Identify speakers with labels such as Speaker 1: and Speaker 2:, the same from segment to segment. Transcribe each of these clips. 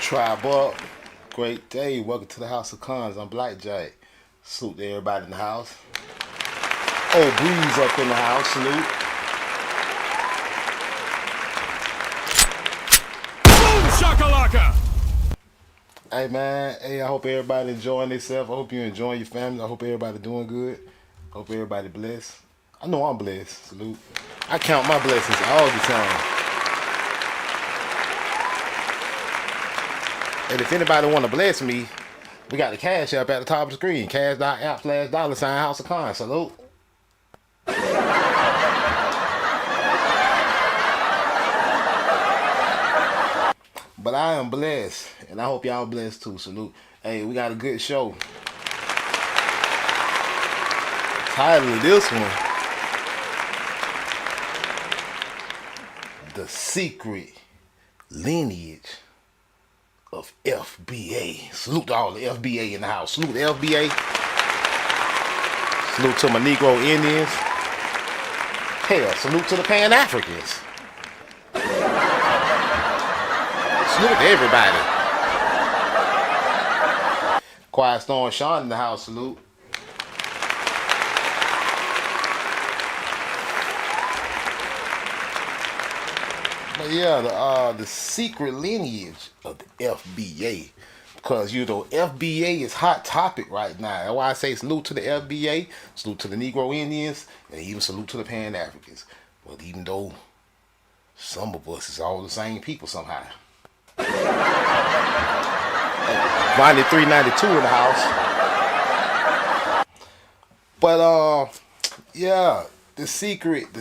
Speaker 1: Tribe up. Great day. Welcome to the House of Cons. I'm Blackjack. Salute to everybody in the house. Old Breeze up in the house. Salute.
Speaker 2: Boom shakalaka!
Speaker 1: Hey man, hey, I hope everybody enjoying themselves. I hope you enjoying your family. I hope everybody doing good. I hope everybody blessed. I know I'm blessed. Salute. I count my blessings all the time. And if anybody want to bless me, we got the cash app at the top of the screen. Cash.app/$House of Cons. Salute. But I am blessed, and I hope y'all blessed too. Salute. Hey, we got a good show. Title of this one, The Secret Lineage of FBA. Salute to all the FBA in the house. Salute to FBA. Salute to my Negro Indians. Hell, salute to the Pan-Africans. Salute to everybody. Quiet Storm Sean in the house. Salute. But yeah, the secret lineage of the FBA, because you know FBA is hot topic right now. That's why I say salute to the FBA, salute to the Negro Indians, and even salute to the Pan Africans. But even though some of us is all the same people somehow. Ronnie 392 in the house. But yeah. The secret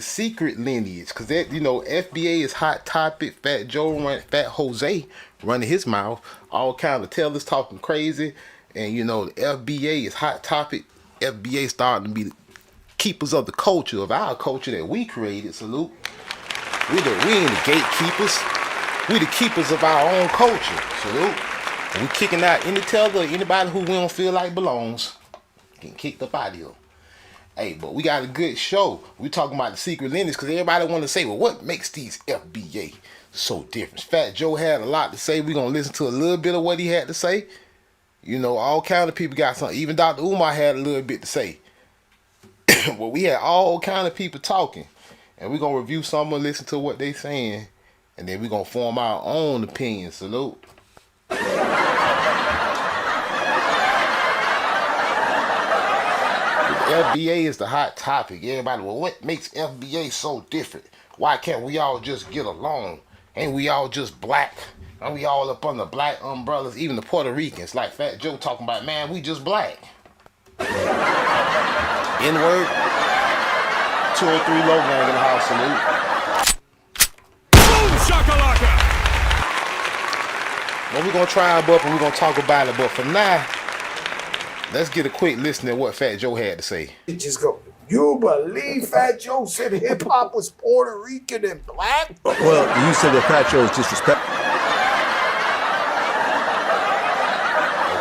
Speaker 1: lineage, because that, you know, FBA is hot topic. Fat Jose running his mouth, all kind of tellers talking crazy, and you know the FBA is hot topic. FBA starting to be the keepers of the culture, of our culture that we created. Salute. We ain't the gatekeepers. We the keepers of our own culture. Salute. And we kicking out any teller, anybody who we don't feel like belongs, getting kicked up out of here. Hey, but we got a good show. We talking about the secret lineage because everybody want to say, well, what makes these FBA so different? Fat Joe had a lot to say. We're going to listen to a little bit of what he had to say. You know, all kind of people got something. Even Dr. Umar had a little bit to say. Well, we had all kind of people talking. And we're going to review some and listen to what they saying. And then we're going to form our own opinion. Salute. FBA is the hot topic. Everybody, well, what makes FBA so different? Why can't we all just get along? Ain't we all just black? Aren't we all up under black umbrellas? Even the Puerto Ricans, like Fat Joe talking about, man, we just black. N-word. 203 Low Gang in the house. Salute.
Speaker 2: Boom shakalaka!
Speaker 1: Well, we're going to try up and we're going to talk about it. But for now, let's get a quick listen to what Fat Joe had to say.
Speaker 3: It just go, you believe Fat Joe said hip-hop was Puerto Rican and black?
Speaker 4: Well, you said that Fat Joe is disrespectful.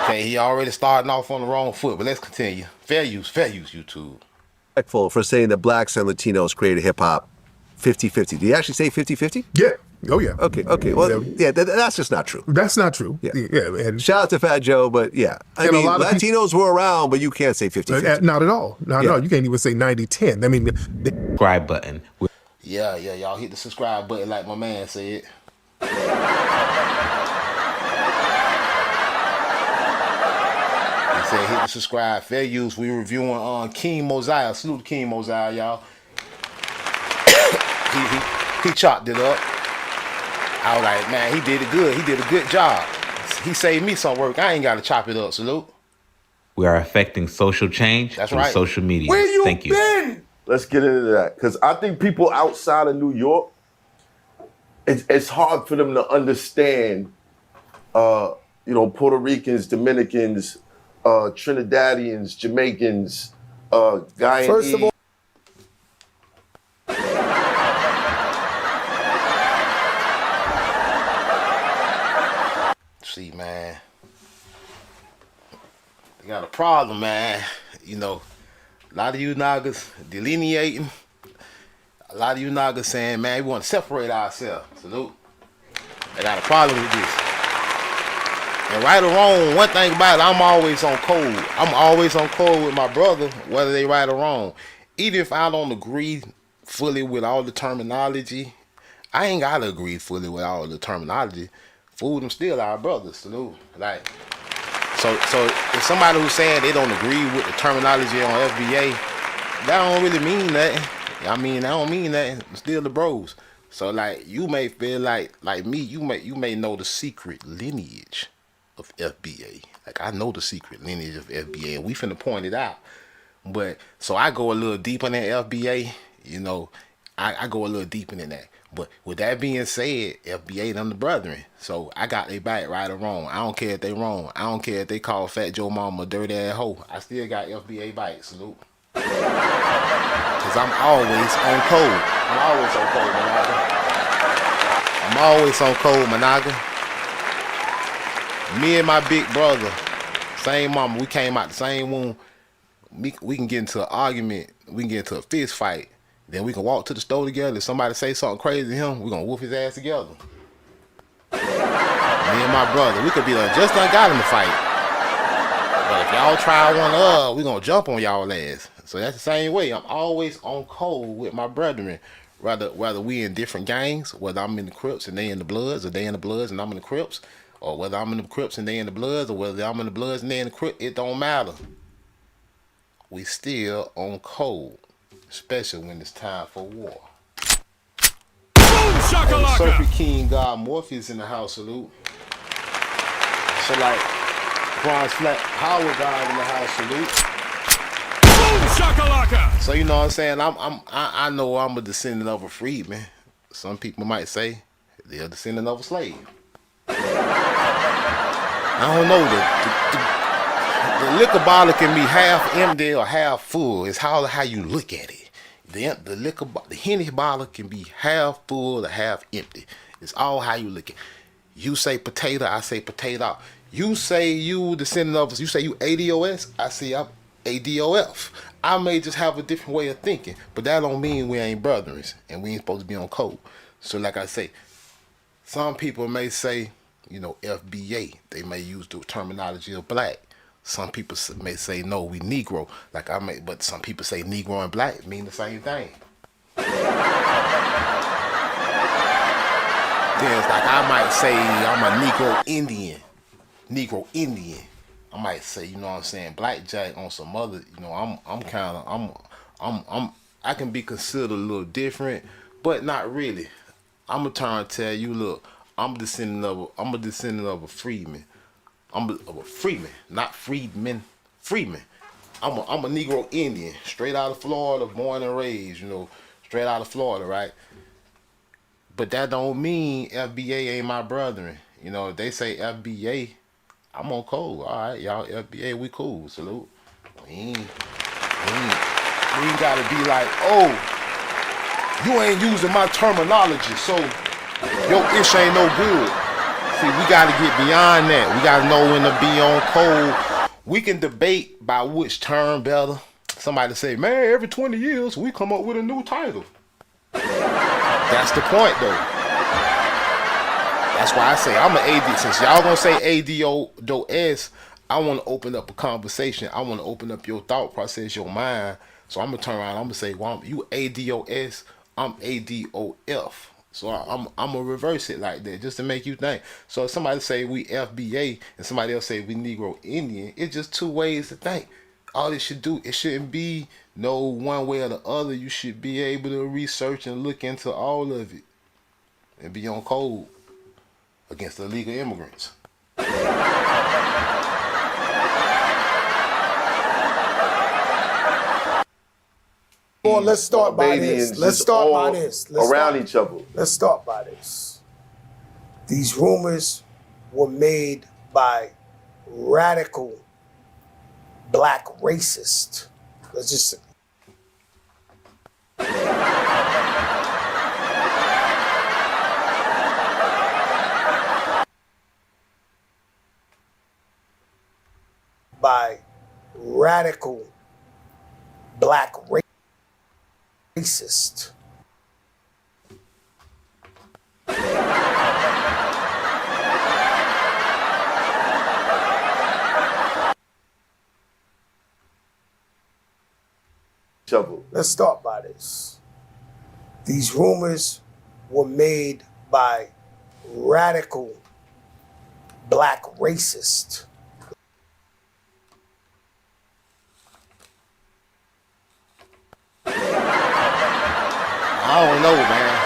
Speaker 1: Okay, he already starting off on the wrong foot, but let's continue. Fair use, YouTube.
Speaker 4: For saying that blacks and Latinos created hip-hop 50-50. Did he actually say 50-50?
Speaker 5: Yeah. Oh, yeah.
Speaker 4: Okay. Well, yeah, that's just not true.
Speaker 5: That's not true.
Speaker 4: Yeah.
Speaker 5: And
Speaker 4: shout out to Fat Joe, but yeah. I mean, Latinos were around, but you can't say 50-50.
Speaker 5: Not at all. Not at all. You can't even say 90-10. I mean,
Speaker 6: subscribe button.
Speaker 1: Yeah, y'all hit the subscribe button like my man said. He said hit the subscribe. Fair use. We reviewing King Mosiah. Salute to King Mosiah, y'all. he chopped it up. I was like, man, he did it good. He did a good job. He saved me some work. I ain't got to chop it up. Salute.
Speaker 6: We are affecting social change
Speaker 1: That's
Speaker 6: through
Speaker 1: right.
Speaker 6: social media.
Speaker 3: Where you
Speaker 6: Thank you.
Speaker 3: been?
Speaker 7: Let's get into that, because I think people outside of New York, it's hard for them to understand, Puerto Ricans, Dominicans, Trinidadians, Jamaicans, Guyanese.
Speaker 3: First of all,
Speaker 1: See, man, they got a problem, man. You know, a lot of you niggas delineating. A lot of you niggas saying, man, we want to separate ourselves. Salute. They got a problem with this. And right or wrong, one thing about it, I'm always on code. I'm always on code with my brother, whether they right or wrong. Even if I don't agree fully with all the terminology, I ain't gotta agree fully with all the terminology. Fool, them still our brothers, salute. Like, so if somebody who's saying they don't agree with the terminology on FBA, that don't really mean nothing. I mean, that don't mean nothing. I'm still the bros. So like, you may feel like me, you may know the secret lineage of FBA. Like, I know the secret lineage of FBA, and we finna point it out. But so I go a little deeper than FBA, you know. I go a little deeper than that. But with that being said, FBA them the brethren. So I got they back, right or wrong. I don't care if they wrong. I don't care if they call Fat Joe Mama a dirty ass hoe. I still got FBA back. Salute. Cause I'm always on code. I'm always on code, Managa. I'm always on code, Managa. Me and my big brother, same mama, we came out the same womb. We can get into an argument, we can get into a fist fight, then we can walk to the store together. If somebody say something crazy to him, we gonna whoop his ass together. Me and my brother, we could be just done got in the fight. But if y'all try one up, we gonna jump on y'all ass. So that's the same way. I'm always on code with my brethren. Whether we in different gangs, whether I'm in the Crips and they in the Bloods, or they in the Bloods and I'm in the Crips, or whether I'm in the Crips and they in the Bloods, or whether I'm in the Bloods and they in the Crips, it don't matter. We still on code, especially when it's time for war.
Speaker 2: Boom shakalaka!
Speaker 1: Circuit King God Morpheus in the house, salute. So like, Bronze Flat Power God in the house, salute.
Speaker 2: Boom shakalaka!
Speaker 1: So you know what I'm saying? I know I'm a descendant of a freedman. Some people might say they're a descendant of a slave. I don't know. The liquor bottle can be half empty or half full. It's how you look at it. The Henny bottle can be half full or half empty. It's all how you look at it. You say potato, I say potato. You say you descendant of us. You say you ADOS, I say I'm ADOF. I may just have a different way of thinking, but that don't mean we ain't brothers and we ain't supposed to be on code. So like I say, some people may say, you know, FBA. They may use the terminology of black. Some people may say, no, we Negro. But some people say Negro and black mean the same thing. Then it's like I might say I'm a Negro Indian. I might say, you know what I'm saying, blackjack on some other, you know, I can be considered a little different, but not really. I'm trying to tell you, look, I'm a descendant of a freedman. I'm a freedman, not freedman. Freedman. I'm a Negro Indian, straight out of Florida, born and raised, you know, straight out of Florida, right? But that don't mean FBA ain't my brethren. You know, if they say FBA, I'm on code. All right, y'all FBA, we cool. Salute. We ain't gotta be like, oh, you ain't using my terminology, so your ish ain't no good. See, we gotta get beyond that. We gotta know when to be on code. We can debate by which term better. Somebody say, man, every 20 years we come up with a new title. That's the point, though. That's why I say I'm an AD. Since y'all gonna say ADOS, I want to open up a conversation. I want to open up your thought process, your mind. So I'm gonna turn around. I'm gonna say, well, you ADOS, I'm ADOF. So I'm gonna reverse it like that just to make you think. So if somebody say we FBA and somebody else say we Negro Indian, it's just two ways to think. All it should do, it shouldn't be no one way or the other. You should be able to research and look into all of it and be on code against illegal immigrants.
Speaker 3: Well, let's start by
Speaker 7: Albanians
Speaker 3: this. Let's
Speaker 7: just
Speaker 3: start
Speaker 7: all
Speaker 3: by this.
Speaker 7: around each other.
Speaker 3: Let's start by this. These rumors were made by radical black racists. Let's just by radical black racist. Let's start by this. These rumors were made by radical black racists.
Speaker 1: I don't know, man.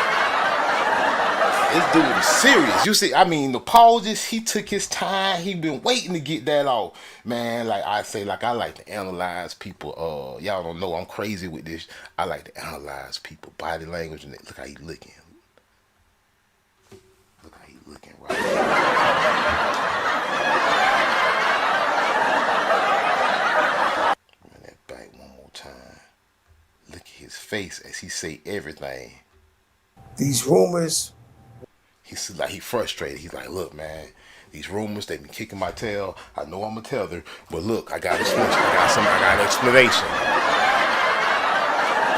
Speaker 1: This dude is serious. You see, I mean, the pauses, he took his time. He been waiting to get that off. Man, like I say, like I like to analyze people. Y'all don't know I'm crazy with this. I like to analyze people, body language, and look how he looking. Look how he looking right Run that back one more time. Look at his face as he say everything.
Speaker 3: These rumors.
Speaker 1: He's like, he frustrated. He's like, look, man, these rumors, they been kicking my tail. I know I'm a tether, but look, I got an explanation. I got an explanation.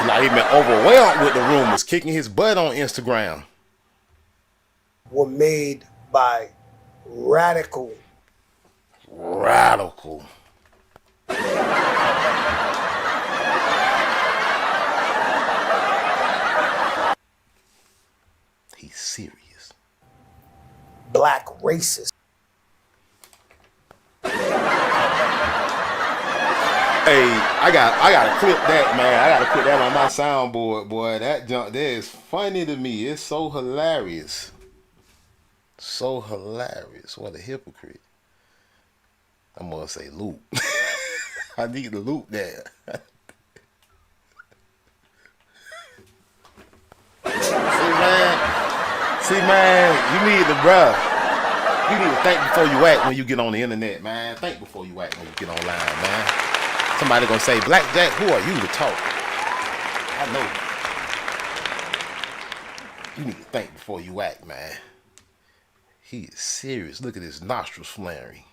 Speaker 1: Like, he been overwhelmed with the rumors, kicking his butt on Instagram.
Speaker 3: Were made by radical.
Speaker 1: He's serious.
Speaker 3: Black racist.
Speaker 1: Hey, I gotta clip that, man. I gotta put that on my soundboard, boy. That junk there is funny to me. It's so hilarious. So hilarious. What a hypocrite. I'm gonna say loop. I need to loop that. See, man, you need to, bruh. You need to think before you act when you get on the internet, man. Think before you act when you get online, man. Somebody gonna say, Black Jack, who are you to talk? I know. You need to think before you act, man. He is serious. Look at his nostrils flaring.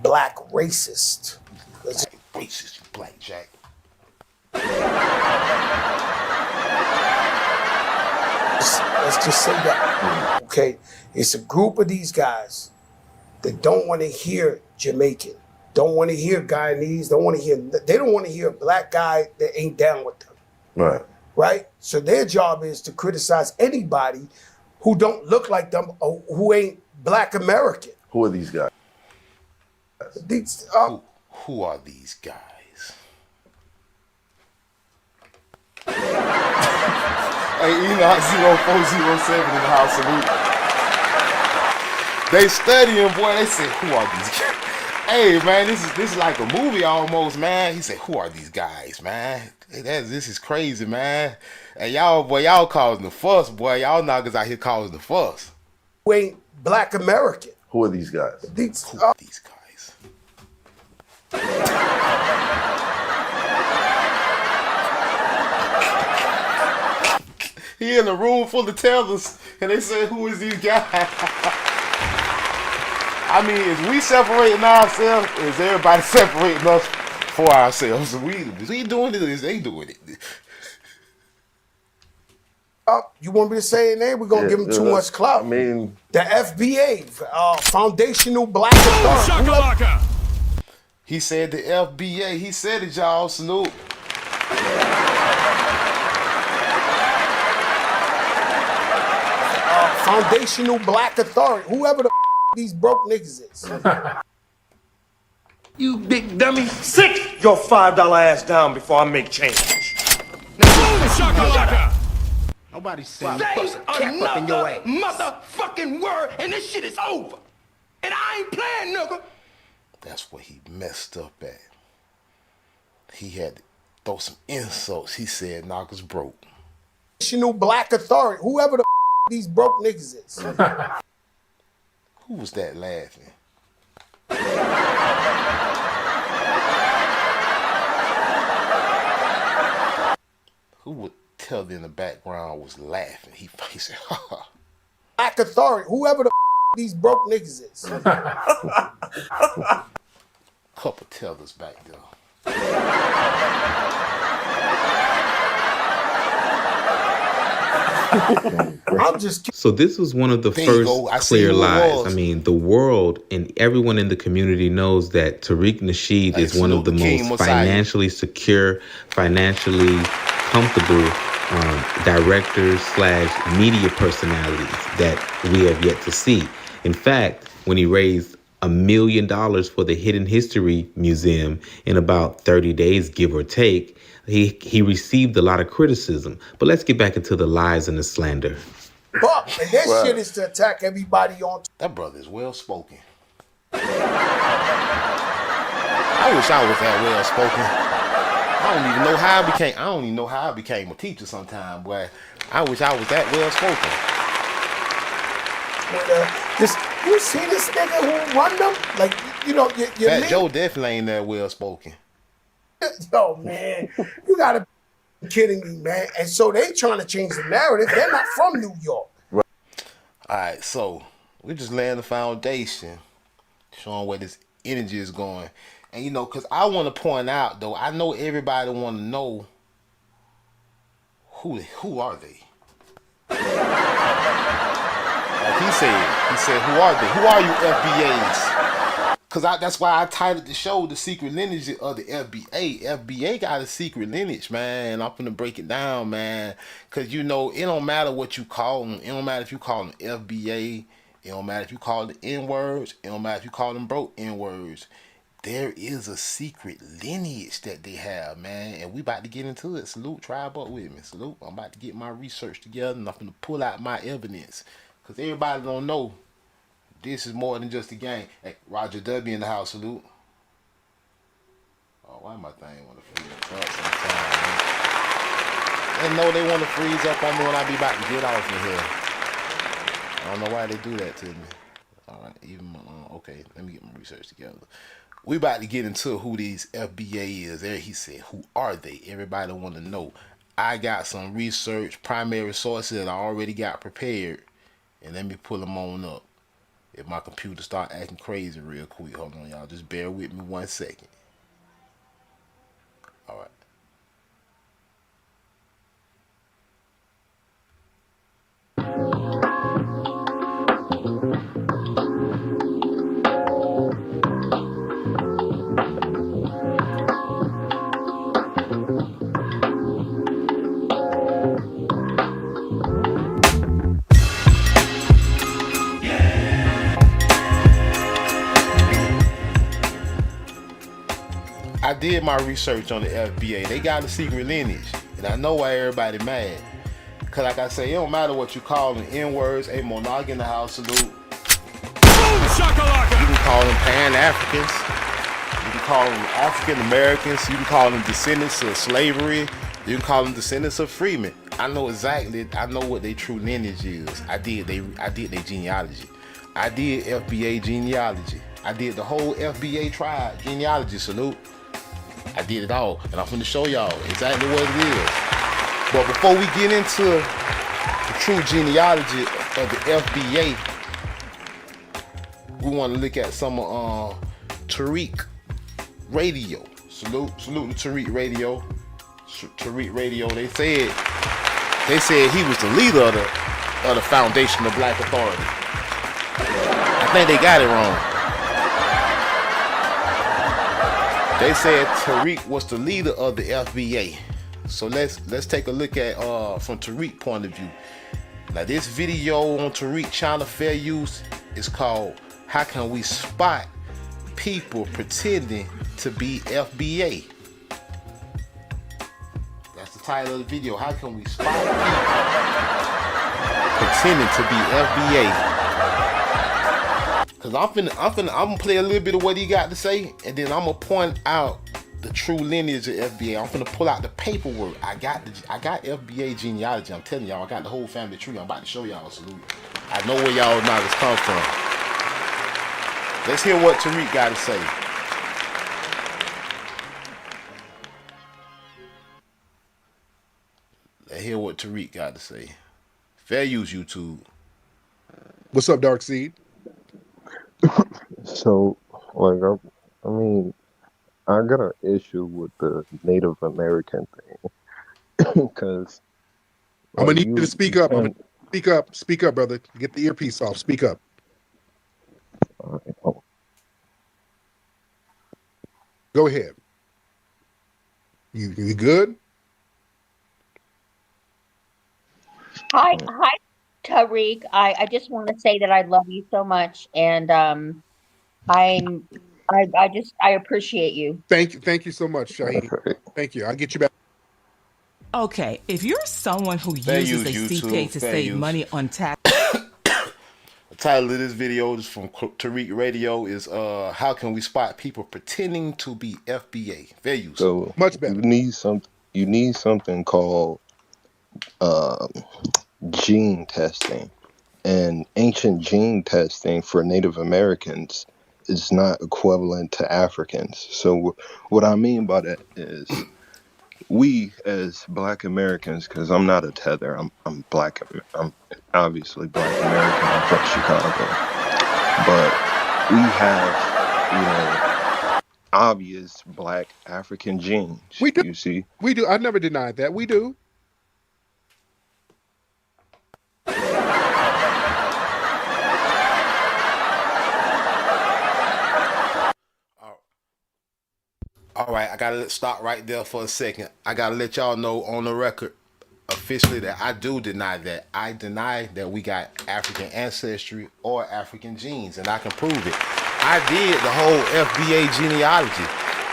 Speaker 3: Black racist.
Speaker 1: Black racist, you Black Jack.
Speaker 3: Let's just say that. Okay? It's a group of these guys that don't want to hear Jamaican, don't want to hear Guyanese, they don't want to hear a black guy that ain't down with them.
Speaker 7: Right.
Speaker 3: Right? So their job is to criticize anybody who don't look like them or who ain't Black American.
Speaker 7: Who are these guys?
Speaker 3: These,
Speaker 1: who are these guys? Hey, you know, 0407 in the house salute. They studying, boy. They say, who are these guys? Hey, man, this is like a movie almost, man. He said, who are these guys, man? Hey, this is crazy, man. And y'all causing the fuss, boy. Y'all knockers out here causing the fuss.
Speaker 3: Who ain't Black American.
Speaker 7: Who are these guys?
Speaker 1: Who are these guys? He in a room full of tellers, and they say, who is these guys? I mean, is we separating ourselves, or is everybody separating us for ourselves? We doing it, or is they doing it?
Speaker 3: You want me to say it there? We're going to give them too much clout.
Speaker 7: I mean,
Speaker 3: the FBA, Foundational Black Authority.
Speaker 2: Shakalaka!
Speaker 1: He said the FBA. He said it, y'all. Snoop.
Speaker 3: Foundational Black Authority. Whoever the these broke niggas is.
Speaker 8: You big dummy. Sit your $5 ass down before I make change.
Speaker 2: Shakalaka!
Speaker 8: Nobody said another motherfucking word and this shit is over. And I ain't playing, nigga.
Speaker 1: That's what he messed up at. He had to throw some insults. He said knockers broke.
Speaker 3: Foundational Black Authority. Whoever the these broke niggas is.
Speaker 1: Who was that laughing? Who would tell in the background was laughing? He said,
Speaker 3: Black Authority. Whoever the these broke niggas is.
Speaker 1: Couple tellers back there.
Speaker 3: I'm just
Speaker 6: So this was one of the
Speaker 1: There you
Speaker 6: first
Speaker 1: go. I see
Speaker 6: clear
Speaker 1: who it
Speaker 6: lies. I
Speaker 1: was.
Speaker 6: mean, the world and everyone in the community knows that Tariq Nasheed
Speaker 1: Hey,
Speaker 6: is one of
Speaker 1: salute
Speaker 6: the
Speaker 1: the King
Speaker 6: most
Speaker 1: Messiah.
Speaker 6: financially secure, financially comfortable directors / media personalities that we have yet to see. In fact, when he raised $1 million for the Hidden History Museum in about 30 days, give or take, he received a lot of criticism. But let's get back into the lies and the slander.
Speaker 3: fuck, and that
Speaker 7: Right.
Speaker 3: shit is to attack everybody on.
Speaker 1: That brother is well spoken. I wish I was that well spoken. I don't even know how I became a teacher sometime, boy. I wish I was that well spoken.
Speaker 3: You see this nigga who run them? Like, you know, your
Speaker 1: Fat
Speaker 3: man,
Speaker 1: Joe definitely ain't that well spoken.
Speaker 3: yo, man, you gotta be kidding me, man. And so they trying to change the narrative. They're not from New York.
Speaker 1: Alright, so we just laying the foundation, showing where this energy is going. And you know, cause I want to point out though, I know everybody want to know who are they? Like he said, who are they? Who are you FBAs? Cause that's why I titled the show "The Secret Lineage of the FBA." FBA got a secret lineage, man. I'm finna break it down, man. Cause you know, it don't matter what you call them. It don't matter if you call them FBA. It don't matter if you call them N-words. It don't matter if you call them broke N-words. There is a secret lineage that they have, man, and we about to get into it. Salute, tribe up with me. Salute. I'm about to get my research together, and I'm gonna pull out my evidence, cause everybody don't know this is more than just a game. Hey, Roger W in the house. Salute. Oh, why my thing want to freeze up sometimes? They know they want to freeze up on me when I be about to get off in here. I don't know why they do that to me. All right, even okay. Let me get my research together. We about to get into who these FBA is. There he said, who are they? Everybody want to know. I got some research, primary sources that I already got prepared. And let me pull them on up. If my computer start acting crazy real quick. Hold on, y'all. Just bear with me 1 second. All right. I did my research on the FBA. They got a secret lineage. And I know why everybody mad. Cause like I say, it don't matter what you call them N-words. Hey, Monarch in the house, salute.
Speaker 2: Boom shakalaka!
Speaker 1: You can call them Pan-Africans. You can call them African Americans. You can call them descendants of slavery. You can call them descendants of freemen. I know what their true lineage is. I did their genealogy. I did FBA genealogy. I did the whole FBA tribe genealogy, salute. I did it all, and I'm going to show y'all exactly what it is. But before we get into the true genealogy of the FBA, we want to look at some of Tariq Radio. Salute to Tariq Radio. Tariq Radio. They said he was the leader of the Foundation of Black Authority. I think they got it wrong. They said Tariq was the leader of the FBA. So let's take a look at from Tariq's point of view. Now this video on Tariq channel, Fair Use, is called "How Can We Spot People Pretending to Be FBA?" That's the title of the video. How can we spot people pretending to be FBA? Cause I'm gonna play a little bit of what he got to say, and then I'm gonna point out the true lineage of FBA. I'm gonna pull out the paperwork. I got FBA genealogy. I'm telling y'all, I got the whole family tree. I'm about to show y'all. Salute. I know where y'all knowledge come from. Let's hear what Tariq got to say. Let's hear what Tariq got to say. Fair use, YouTube.
Speaker 5: What's up, Dark Seed?
Speaker 9: So, like, I mean, I got an issue with the Native American thing because,
Speaker 5: I'm
Speaker 9: Are
Speaker 5: gonna need you to
Speaker 9: you
Speaker 5: speak up. I'm gonna
Speaker 9: can
Speaker 5: speak up, brother. Get the earpiece off. Speak up.
Speaker 9: oh,
Speaker 5: Go ahead. You good?
Speaker 10: Hi, Tariq. I just want to say that I love you so much, and I appreciate you.
Speaker 5: Thank you so much, Shaheed.
Speaker 9: okay.
Speaker 5: Thank you. I'll get you back.
Speaker 11: Okay, if you're someone who
Speaker 1: Fair
Speaker 11: uses
Speaker 1: use,
Speaker 11: a
Speaker 1: YouTube.
Speaker 11: CPA to
Speaker 1: Fair
Speaker 11: save
Speaker 1: use.
Speaker 11: money on tax.
Speaker 1: The title of this video is from Tariq Radio is how can we spot people pretending to be FBA? Fair use.
Speaker 9: So
Speaker 5: Much better.
Speaker 9: you need something called um, gene testing, and ancient gene testing for Native Americans is not equivalent to Africans. So what I mean by that is we as Black Americans, because I'm not a tether, I'm Black. I'm obviously Black American. I'm from Chicago, but we have, you know, obvious Black African genes.
Speaker 5: We do.
Speaker 9: You see,
Speaker 5: We do. I never denied that. We do.
Speaker 1: All right, I gotta stop right there for a second. I gotta let y'all know on the record officially that I do deny that. I deny that we got African ancestry or African genes, and I can prove it. I did the whole FBA genealogy.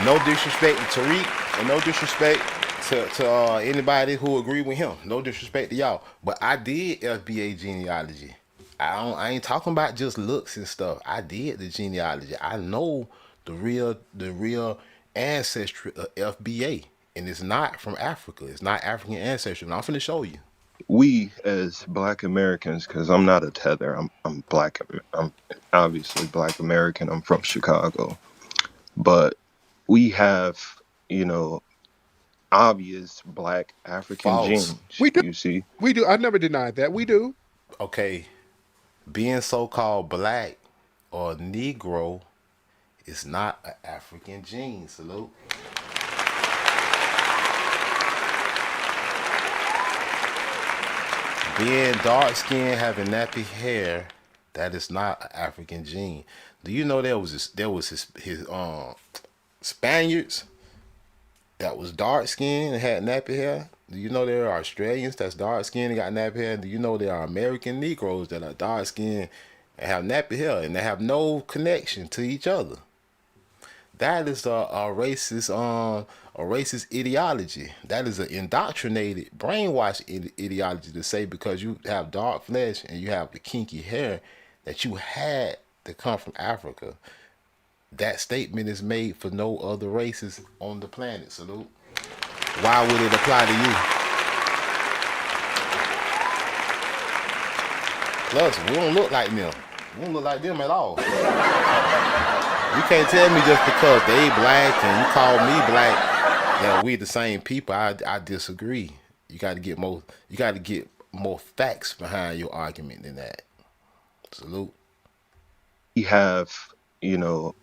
Speaker 1: No disrespect to Tariq, and no disrespect to anybody who agree with him. No disrespect to y'all, but I did FBA genealogy. I ain't talking about just looks and stuff. I did the genealogy. I know the real ancestry of FBA, and it's not from Africa. It's not African ancestry. And I'm finna show you.
Speaker 9: we as Black Americans, because I'm not a tether, I'm Black. I'm obviously Black American. I'm from Chicago, but we have, you know, obvious Black African
Speaker 1: False.
Speaker 9: genes.
Speaker 5: We do.
Speaker 9: You see,
Speaker 5: We do. I never denied that. We do.
Speaker 1: Okay, being so-called black or Negro is not an African gene. Salute. Being dark skinned, having nappy hair, that is not an African gene. Do you know there was his Spaniards that was dark skinned and had nappy hair? Do you know there are Australians that's dark skinned and got nappy hair? Do you know there are American Negroes that are dark skinned and have nappy hair and they have no connection to each other? That is a racist ideology. That is an indoctrinated, brainwashed ideology to say because you have dark flesh and you have the kinky hair that you had to come from Africa. That statement is made for no other races on the planet. Salute. Why would it apply to you? Plus, we don't look like them. We don't look like them at all. You can't tell me just because they black and you call me black that we the same people. I disagree. You got to get more. You got to get more facts behind your argument than that. Salute.
Speaker 9: we have, you know,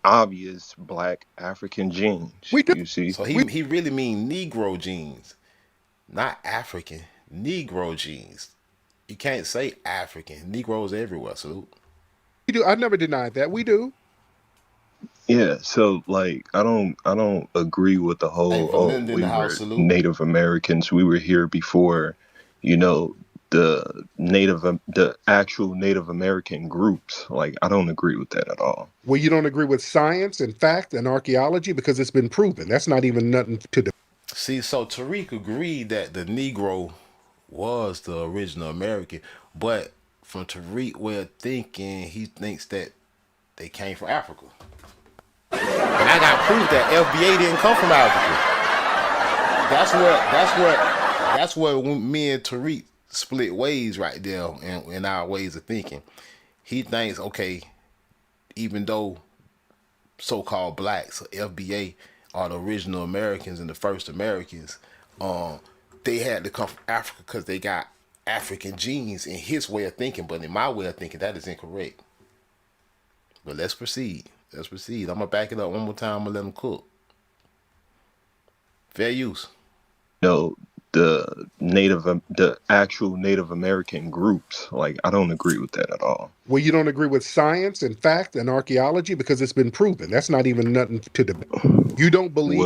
Speaker 9: obvious Black African genes.
Speaker 5: We do.
Speaker 9: You see,
Speaker 1: So he really mean Negro genes, not African. Negro genes. You can't say African. Negroes everywhere. Salute.
Speaker 5: We do. I never denied that. We do.
Speaker 9: yeah. So like, I don't agree with the
Speaker 1: Hey,
Speaker 9: whole.
Speaker 1: from
Speaker 9: Oh,
Speaker 1: Linden in
Speaker 9: we
Speaker 1: the house.
Speaker 9: were
Speaker 1: Salute.
Speaker 9: Native Americans. We were here before, you know, the actual Native American groups. Like, I don't agree with that at all.
Speaker 5: Well, you don't agree with science and fact and archaeology because it's been proven. That's not even nothing to do.
Speaker 1: See, so Tariq agreed that the Negro was the original American, but from Tariq's way of thinking, he thinks that they came from Africa. But I got proof that FBA didn't come from Africa. That's where me and Tariq split ways right there in our ways of thinking. He thinks, okay, even though so-called blacks, FBA, are the original Americans and the first Americans, they had to come from Africa because they got African genes in his way of thinking. But in my way of thinking, that is incorrect. But let's proceed. Let's proceed. I'm gonna back it up one more time. I'm gonna let them cook. Fair use.
Speaker 9: No, the actual Native American groups. Like, I don't agree with that at all.
Speaker 5: Well, you don't agree with science and fact and archaeology because it's been proven. That's not even nothing to debate. You don't believe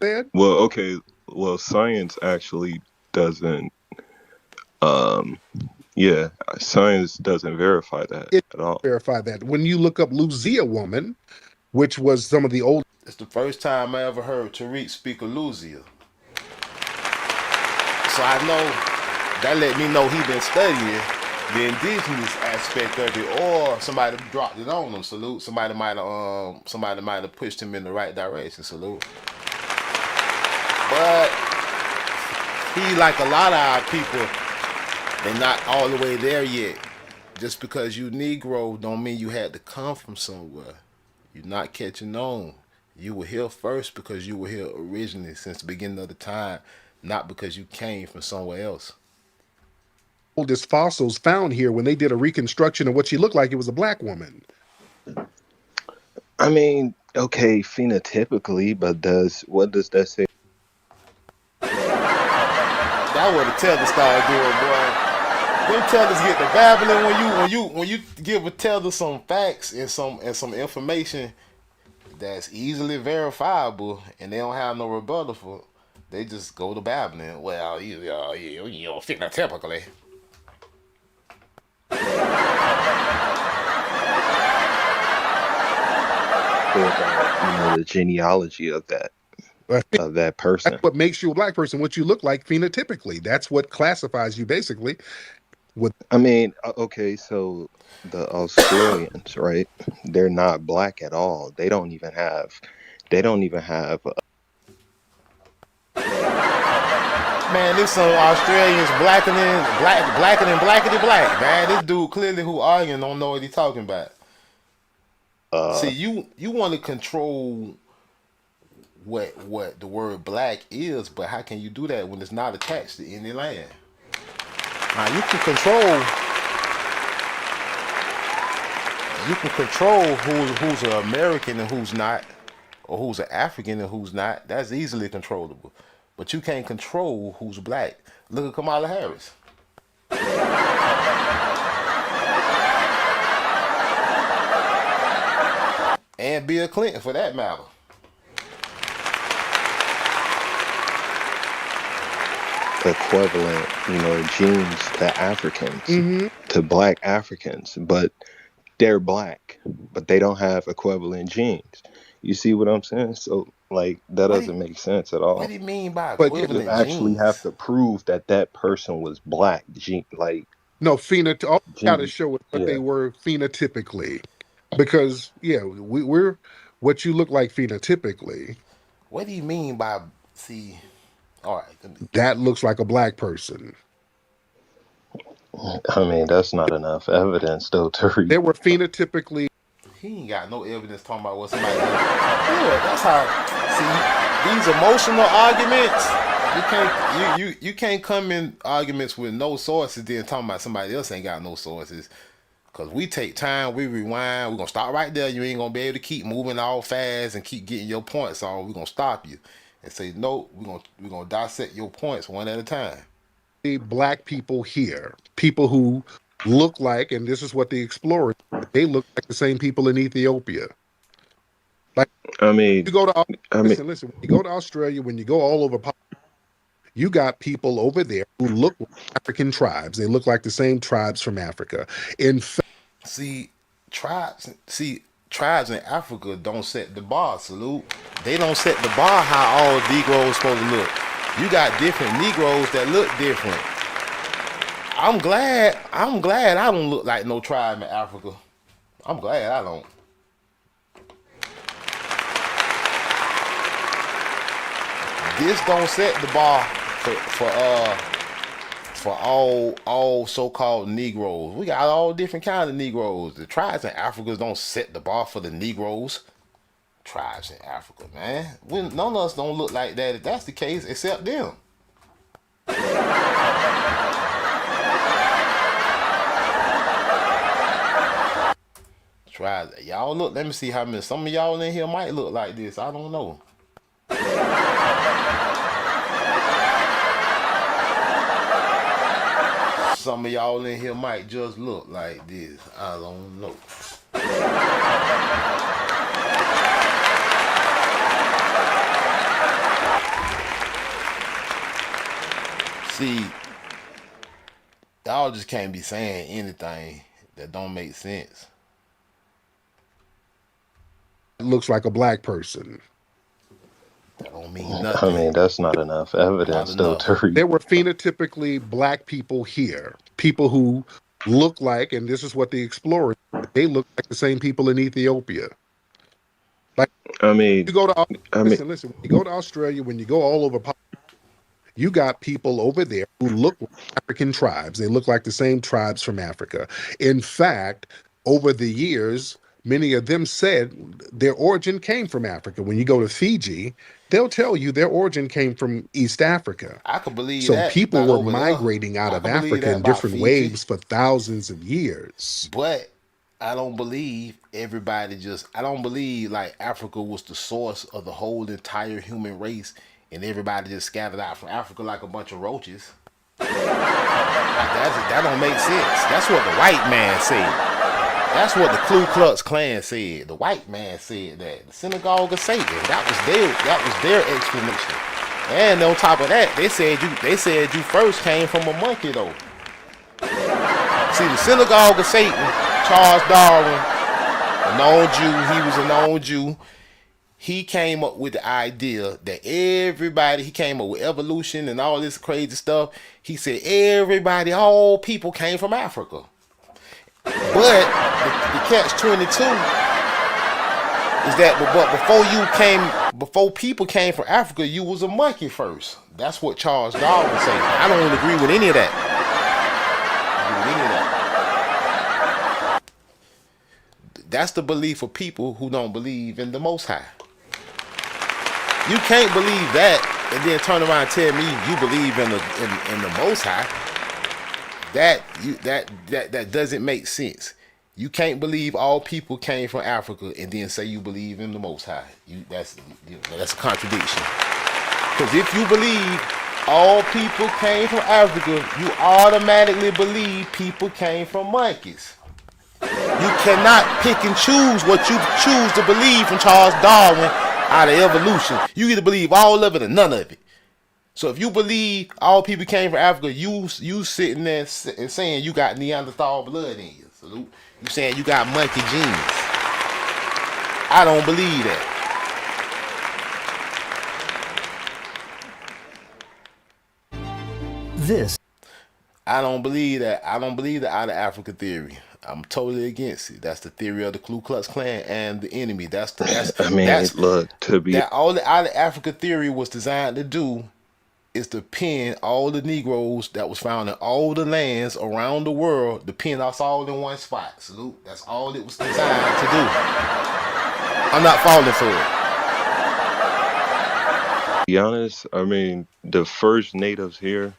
Speaker 5: that?
Speaker 9: Well, okay. Well, science actually doesn't. Yeah, science doesn't verify that at all.
Speaker 5: Verify that. When you look up Lucia woman, which was some of the old.
Speaker 1: It's the first time I ever heard Tariq speak of Lucia. So I know that let me know he been studying the indigenous aspect of it, or somebody dropped it on him. Salute. Somebody might have pushed him in the right direction. Salute. But he, like a lot of our people, they not all the way there yet. Just because you Negro don't mean you had to come from somewhere. You're not catching on. You were here first because you were here originally since the beginning of the time, not because you came from somewhere else.
Speaker 5: Oldest fossils found here, when they did a reconstruction of what she looked like, it was a black woman.
Speaker 9: I mean, okay, phenotypically, but what does that say?
Speaker 1: That what the teller started doing, boy. Them tellers get the babbling when you give a teller some facts and some information that's easily verifiable, and they don't have no rebuttal for it. They just go to babbling. Well, you know, phenotypically.
Speaker 9: The genealogy of that person.
Speaker 5: That's what makes you a black person, what you look like phenotypically. That's what classifies you, basically.
Speaker 9: I mean, okay, so the Australians, right? They're not black at all. They don't even have.
Speaker 1: Man, this some Australians blackening blackety black, man. This dude clearly who arguing don't know what he's talking about. See, you want to control what the word black is, but how can you do that when it's not attached to any land? Now you can control who's an American and who's not, or who's an African and who's not. That's easily controllable. But you can't control who's black. Look at Kamala Harris. And Bill Clinton, for that matter.
Speaker 9: Equivalent, genes to Africans, to black Africans, but they're black, but they don't have equivalent genes. You see what I'm saying? So, like, that doesn't make sense at all.
Speaker 1: What do you mean by equivalent genes?
Speaker 9: You actually have to prove that person was black.
Speaker 5: No, all you got to show what they were phenotypically. Because, we're what you look like phenotypically.
Speaker 1: What do you mean by, all right.
Speaker 5: That looks like a black person.
Speaker 9: I mean, that's not enough evidence, though, to read.
Speaker 5: They were phenotypically.
Speaker 1: He ain't got no evidence talking about what somebody did. That's how. See, these emotional arguments. You can't come in arguments with no sources, then talking about somebody else ain't got no sources. Cause we take time, we rewind. We're gonna stop right there. You ain't gonna be able to keep moving all fast and keep getting your points on. We're gonna stop you and say no. We're gonna dissect your points one at a time.
Speaker 5: Black people here, people who look like, and this is what the explorers, they look like the same people in Ethiopia. Like, you go to listen. When you go to Australia, when you go all over, you got people over there who look like African tribes. They look like the same tribes from Africa. In fact,
Speaker 1: tribes in Africa don't set the bar. Salute. They don't set the bar how all Negroes supposed to look. You got different Negroes that look different. I'm glad I don't look like no tribe in Africa. I'm glad I don't. This don't set the bar for all so-called Negroes. We got all different kinds of Negroes. The tribes in Africa don't set the bar for the Negroes. Tribes in Africa, man. None of us don't look like that. If that's the case, except them. Tribes, y'all look. Let me see how many. Some of y'all in here might look like this. I don't know. some of y'all in here might just look like this. I don't know. See, y'all just can't be saying anything that don't make sense.
Speaker 5: It looks like a black person.
Speaker 1: That don't mean nothing.
Speaker 9: I mean, that's not enough evidence, though, Tariq.
Speaker 5: There were phenotypically black people here, people who look like, and this is what the explorers, they look like the same people in Ethiopia. Like, you go to, listen, when you go to Australia, when you go all over, you got people over there who look like African tribes. They look like the same tribes from Africa. In fact, over the years, many of them said their origin came from Africa. When you go to Fiji, they'll tell you their origin came from East Africa.
Speaker 1: I could believe
Speaker 5: so
Speaker 1: that.
Speaker 5: So people were migrating out of Africa in different waves for thousands of years.
Speaker 1: But I don't believe everybody I don't believe like Africa was the source of the whole entire human race and everybody just scattered out from Africa like a bunch of roaches. That don't make sense. That's what the white man said. That's what the Ku Klux Klan said. The white man said that. The synagogue of Satan. That was their explanation. And on top of that, they said you first came from a monkey though. See, the synagogue of Satan, Charles Darwin, a known Jew, he was a known Jew. He came up with the idea that he came up with evolution and all this crazy stuff. He said all people came from Africa. But the catch-22 is that before people came from Africa, you was a monkey first. That's what Charles Darwin said. I don't agree with any of that. That's the belief of people who don't believe in the Most High. You can't believe that and then turn around and tell me you believe in the Most High. That doesn't make sense. You can't believe all people came from Africa and then say you believe in the Most High. That's a contradiction. Because if you believe all people came from Africa, you automatically believe people came from monkeys. You cannot pick and choose what you choose to believe from Charles Darwin out of evolution. You either believe all of it or none of it. So if you believe all people came from Africa, you sitting there and saying you got Neanderthal blood in you. Salute. You saying you got monkey genes. I don't believe that. I don't believe that. I don't believe the out of Africa theory. I'm totally against it. That's the theory of the Ku Klux Klan and the enemy. All the out of Africa theory was designed to do is to pin all the Negroes that was found in all the lands around the world, to pin us all in one spot. Salute. That's all it was designed to do. I'm not falling for it.
Speaker 9: To be honest, I mean, the first natives here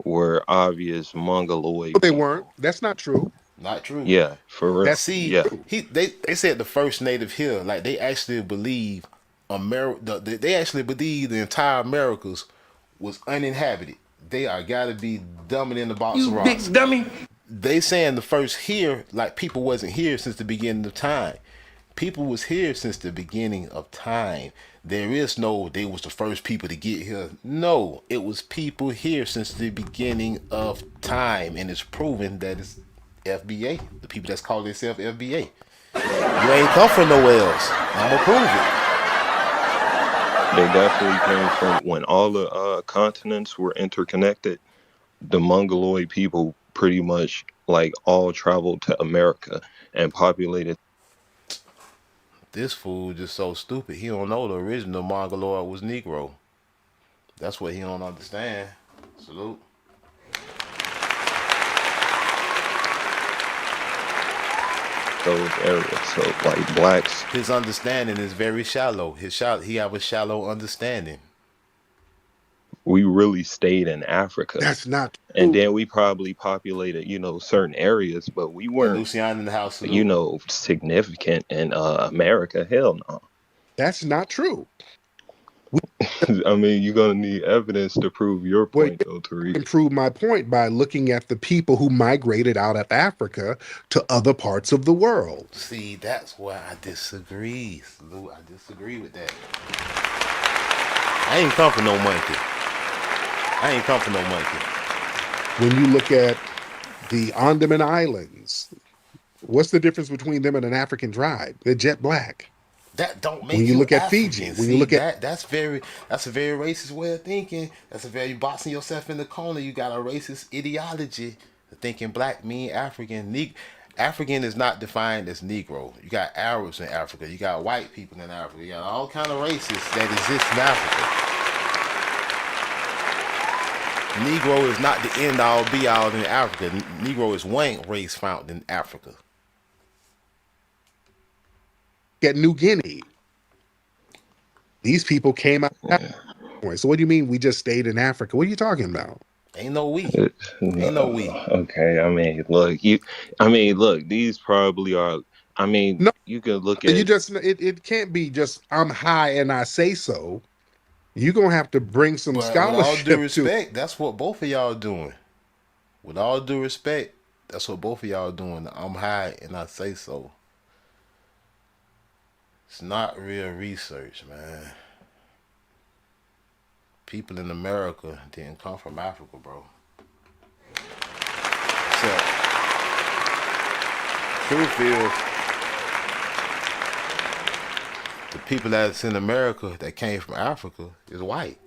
Speaker 9: were obvious Mongoloid.
Speaker 5: But they weren't. That's not true.
Speaker 1: Not true.
Speaker 9: Yeah, for real.
Speaker 1: They said the first native here, like they actually believe they actually believe the entire Americas was uninhabited. They are gotta be dumbing in the box of rocks.
Speaker 8: You big dummy.
Speaker 1: They saying the first here, like people wasn't here since the beginning of time. People was here since the beginning of time. There is no, they was the first people to get here. No, it was people here since the beginning of time. And it's proven that it's FBA. The people that's call themselves FBA. You ain't come from nowhere else. I'm gonna prove it.
Speaker 9: They definitely came from when all the continents were interconnected. The Mongoloid people pretty much like all traveled to America and populated.
Speaker 1: This fool just so stupid. He don't know the original Mongoloid was Negro. That's what he don't understand. Salute.
Speaker 9: Those areas, so like blacks.
Speaker 1: His understanding is very shallow. He have a shallow understanding.
Speaker 9: We really stayed in Africa.
Speaker 5: That's not true.
Speaker 9: And then we probably populated, certain areas, but we weren't,
Speaker 1: Luciano in the house, salute.
Speaker 9: Significant in America. Hell no.
Speaker 5: That's not true.
Speaker 9: I mean, you're gonna need evidence to prove your point, though, Tariq.
Speaker 5: And prove my point by looking at the people who migrated out of Africa to other parts of the world.
Speaker 1: See, that's where I disagree, Salute. I disagree with that. I ain't come for no monkey. I ain't come for no monkey.
Speaker 5: When you look at the Andaman Islands, what's the difference between them and an African tribe? They're jet black.
Speaker 1: That don't make
Speaker 5: when you look at
Speaker 1: African.
Speaker 5: Fiji, when
Speaker 1: See,
Speaker 5: you look at
Speaker 1: that's a very racist way of thinking. That's a very boxing yourself in the corner. You got a racist ideology, thinking black mean African. African is not defined as Negro. You got Arabs in Africa. You got white people in Africa. You got all kind of races that exist in Africa. Negro is not the end all be all in Africa. Negro is one race found in Africa.
Speaker 5: At New Guinea, these people came out. So what do you mean we just stayed in Africa? What are you talking about?
Speaker 1: Ain't no we. Ain't no we.
Speaker 9: Okay, I mean, look, these probably are. I mean,
Speaker 5: no,
Speaker 9: you can look at
Speaker 5: it can't be just I'm high and I say so. You're gonna have to bring some scholarship.
Speaker 1: With all due respect, that's what both of y'all doing. With all due respect, that's what both of y'all doing. I'm high and I say so. It's not real research, man. People in America didn't come from Africa, bro. So, truth is, the people that's in America that came from Africa is white.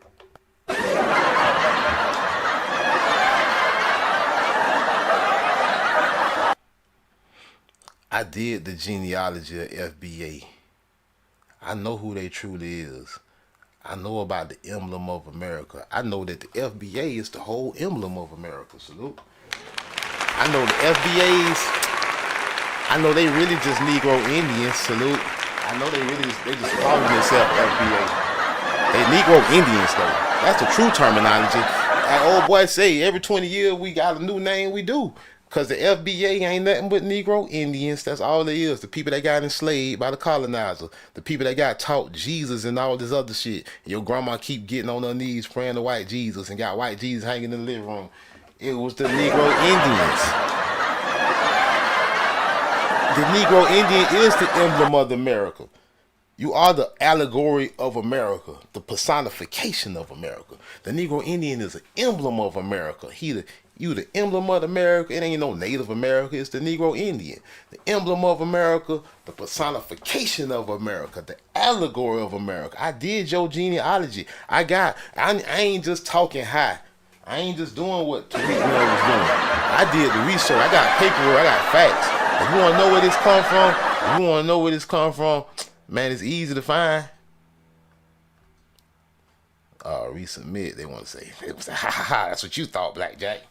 Speaker 1: I did the genealogy of FBA. I know who they truly is. I know about the emblem of America. I know that the FBA is the whole emblem of America. Salute. I know the FBAs. I know they really just Negro Indians. Salute. I know they just calling themselves FBA. They Negro Indians though. That's the true terminology. Like old boy say, every 20 years we got a new name. We do. Because the FBA ain't nothing but Negro Indians. That's all they is. The people that got enslaved by the colonizer. The people that got taught Jesus and all this other shit. Your grandma keep getting on her knees praying to white Jesus and got white Jesus hanging in the living room. It was the Negro Indians. The Negro Indian is the emblem of America. You are the allegory of America, the personification of America. The Negro Indian is an emblem of America. You the emblem of America. It ain't no Native America. It's the Negro Indian. The emblem of America, the personification of America, the allegory of America. I did your genealogy. I ain't just talking high. I ain't just doing what Tariq Miller was doing. I did the research. I got paperwork. I got facts. If you want to know where this come from, man, it's easy to find. Resubmit. They want to say, ha ha ha. That's what you thought, Blackjack.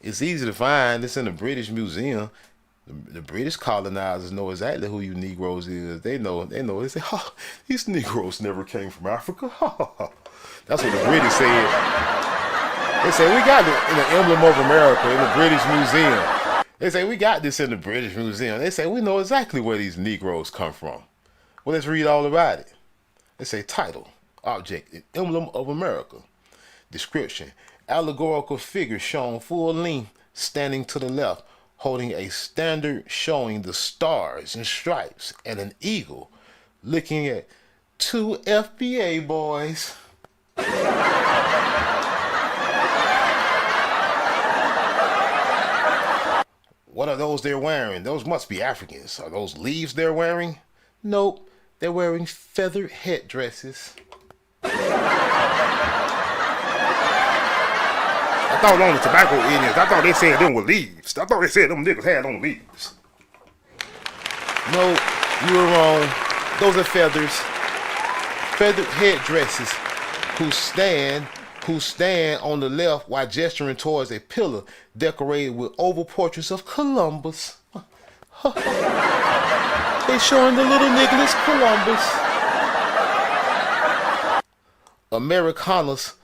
Speaker 1: It's easy to find. It's in the British Museum. The British colonizers know exactly who you Negroes is. They know. They say, oh, these Negroes never came from Africa. That's what the British said. They say, we got it in the emblem of America in the British Museum. They say, we got this in the British Museum. They say, we know exactly where these Negroes come from. Well, let's read all about it. They say, title, object, emblem of America. Description, allegorical figure shown full length, standing to the left, holding a standard showing the stars and stripes and an eagle, looking at two FBA boys. What are those they're wearing? Those must be Africans. Are those leaves they're wearing? Nope, they're wearing feathered headdresses. I thought on the tobacco Indians, I thought they said them were leaves. I thought they said them niggas had on leaves. No, you were wrong. Those are feathers. Feathered headdresses who stand on the left while gesturing towards a pillar decorated with oval portraits of Columbus. They showing the little Nicholas Columbus. Americanus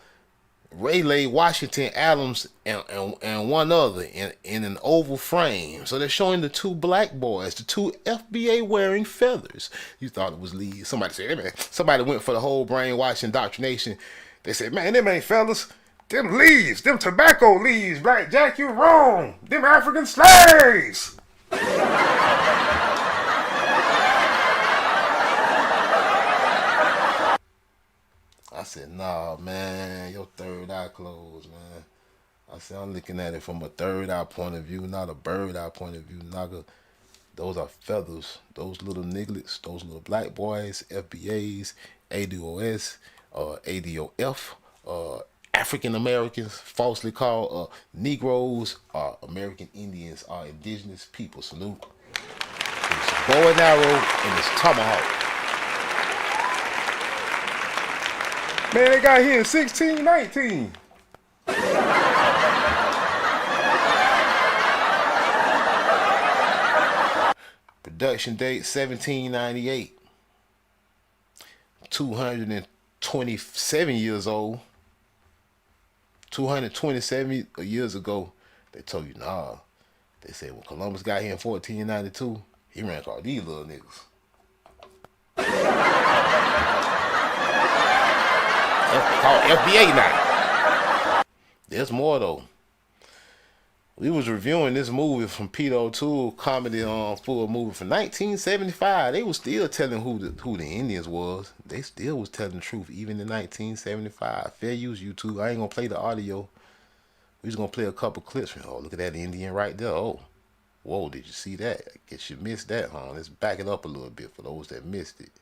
Speaker 1: Rayleigh, Washington, Adams, and one other in an oval frame. So they're showing the two black boys, the two FBA wearing feathers. You thought it was Lee. Somebody said, hey, man, somebody went for the whole brainwashing indoctrination. They said, man, them ain't fellas. Them leaves, them tobacco leaves, Black Jack, you wrong. Them African slaves. I said, nah, man, your third eye closed, man. I said, I'm looking at it from a third eye point of view, not a bird eye point of view, nigga. Those are feathers. Those little nigglets, those little black boys, FBAs, ADOS, ADOF, African Americans, falsely called Negroes, American Indians, are indigenous people. Salute. It's bow and arrow and it's tomahawk. Man, they got here in 1619. Production date 1798. 227 years old. 227 years ago, they told you, nah. They said when Columbus got here in 1492, he ran across these little niggas. Called FBA now. There's more though. We was reviewing this movie from Pete O'Toole comedy full movie from 1975. They was still telling who the Indians was. They still was telling the truth even in 1975. Fair use, YouTube. I ain't gonna play the audio. We just gonna play a couple clips from. Oh, look at that Indian right there. Oh, whoa, did you see that? I guess you missed that, huh? Let's back it up a little bit for those that missed it.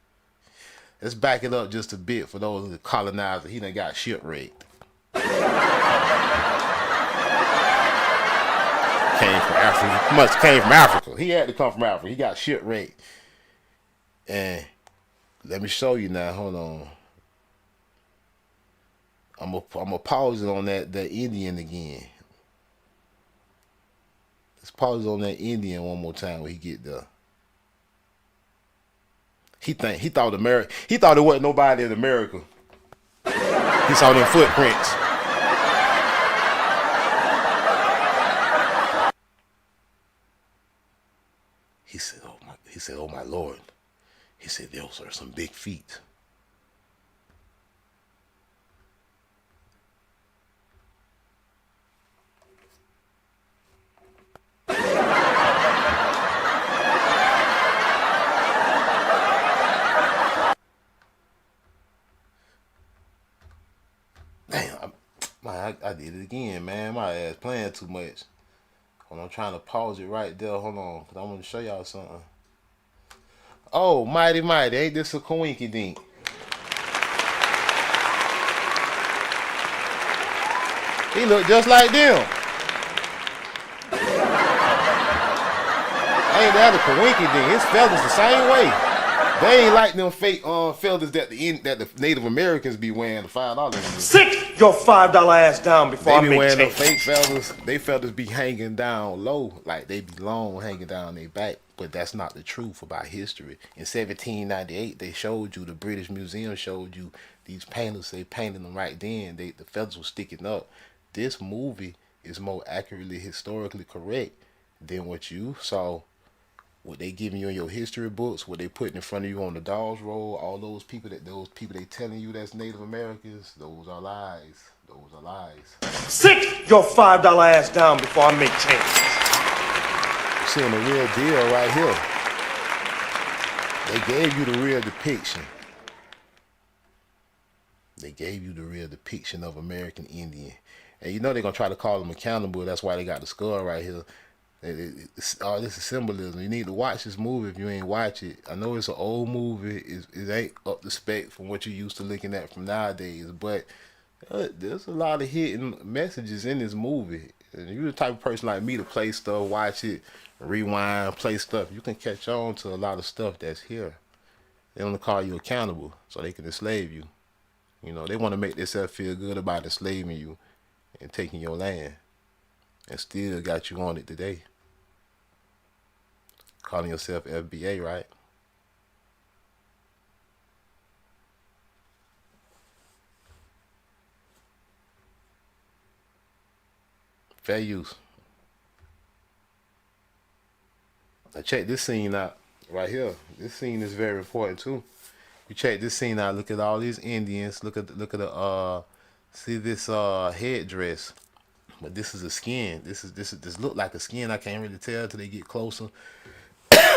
Speaker 1: Let's back it up just a bit for those that colonized. He done got shipwrecked. Came from Africa. He must came from Africa. He had to come from Africa. He got shipwrecked. And let me show you now. Hold on. I'm gonna pause it on that Indian again. Let's pause it on that Indian one more time when he get there. He thought it wasn't nobody in America. He saw them footprints. He said, oh my Lord. He said, those are some big feet. I did it again, man. My ass playing too much. Hold on, I'm trying to pause it right there. Hold on, because I want to show y'all something. Oh, mighty. Ain't this a coinky dink? He look just like them. Ain't that a coinky dink? His feathers the same way. They ain't like them fake feathers that the Native Americans be wearing to $5.
Speaker 8: Sit your $5 ass down before I make change. They be wearing them fake feathers. They feathers be hanging down low, like they be long, hanging down their back. But that's not the truth about history. In 1798, they showed you, the British Museum showed you these painters. They painted them right then. The feathers were sticking up. This movie is more accurately historically correct than what you saw. What they giving you in your history books, what they putting in front of you on the Dawes Roll, all those people they telling you that's Native Americans, those are lies. Those are lies. Sit your $5 ass down before I make change.
Speaker 1: You're seeing the real deal right here. They gave you the real depiction. They gave you the real depiction of American Indian. And you know they're going to try to call them accountable. That's why they got the skull right here. All this is symbolism. You need to watch this movie if you ain't watch it. I know it's an old movie. It ain't up to spec from what you used to looking at from nowadays. But there's a lot of hidden messages in this movie. And you're the type of person like me to play stuff, watch it, rewind, play stuff. You can catch on to a lot of stuff that's here. They want to call you accountable so they can enslave you. You know, they want to make themselves feel good about enslaving you and taking your land. And still got you on it today. Calling yourself FBA, right?
Speaker 8: Fair use. Now check this scene out right here. This scene is very important too. You check this scene out. Look at all these Indians. Look at the see this headdress. But this is a skin. This look like a skin. I can't really tell till they get closer.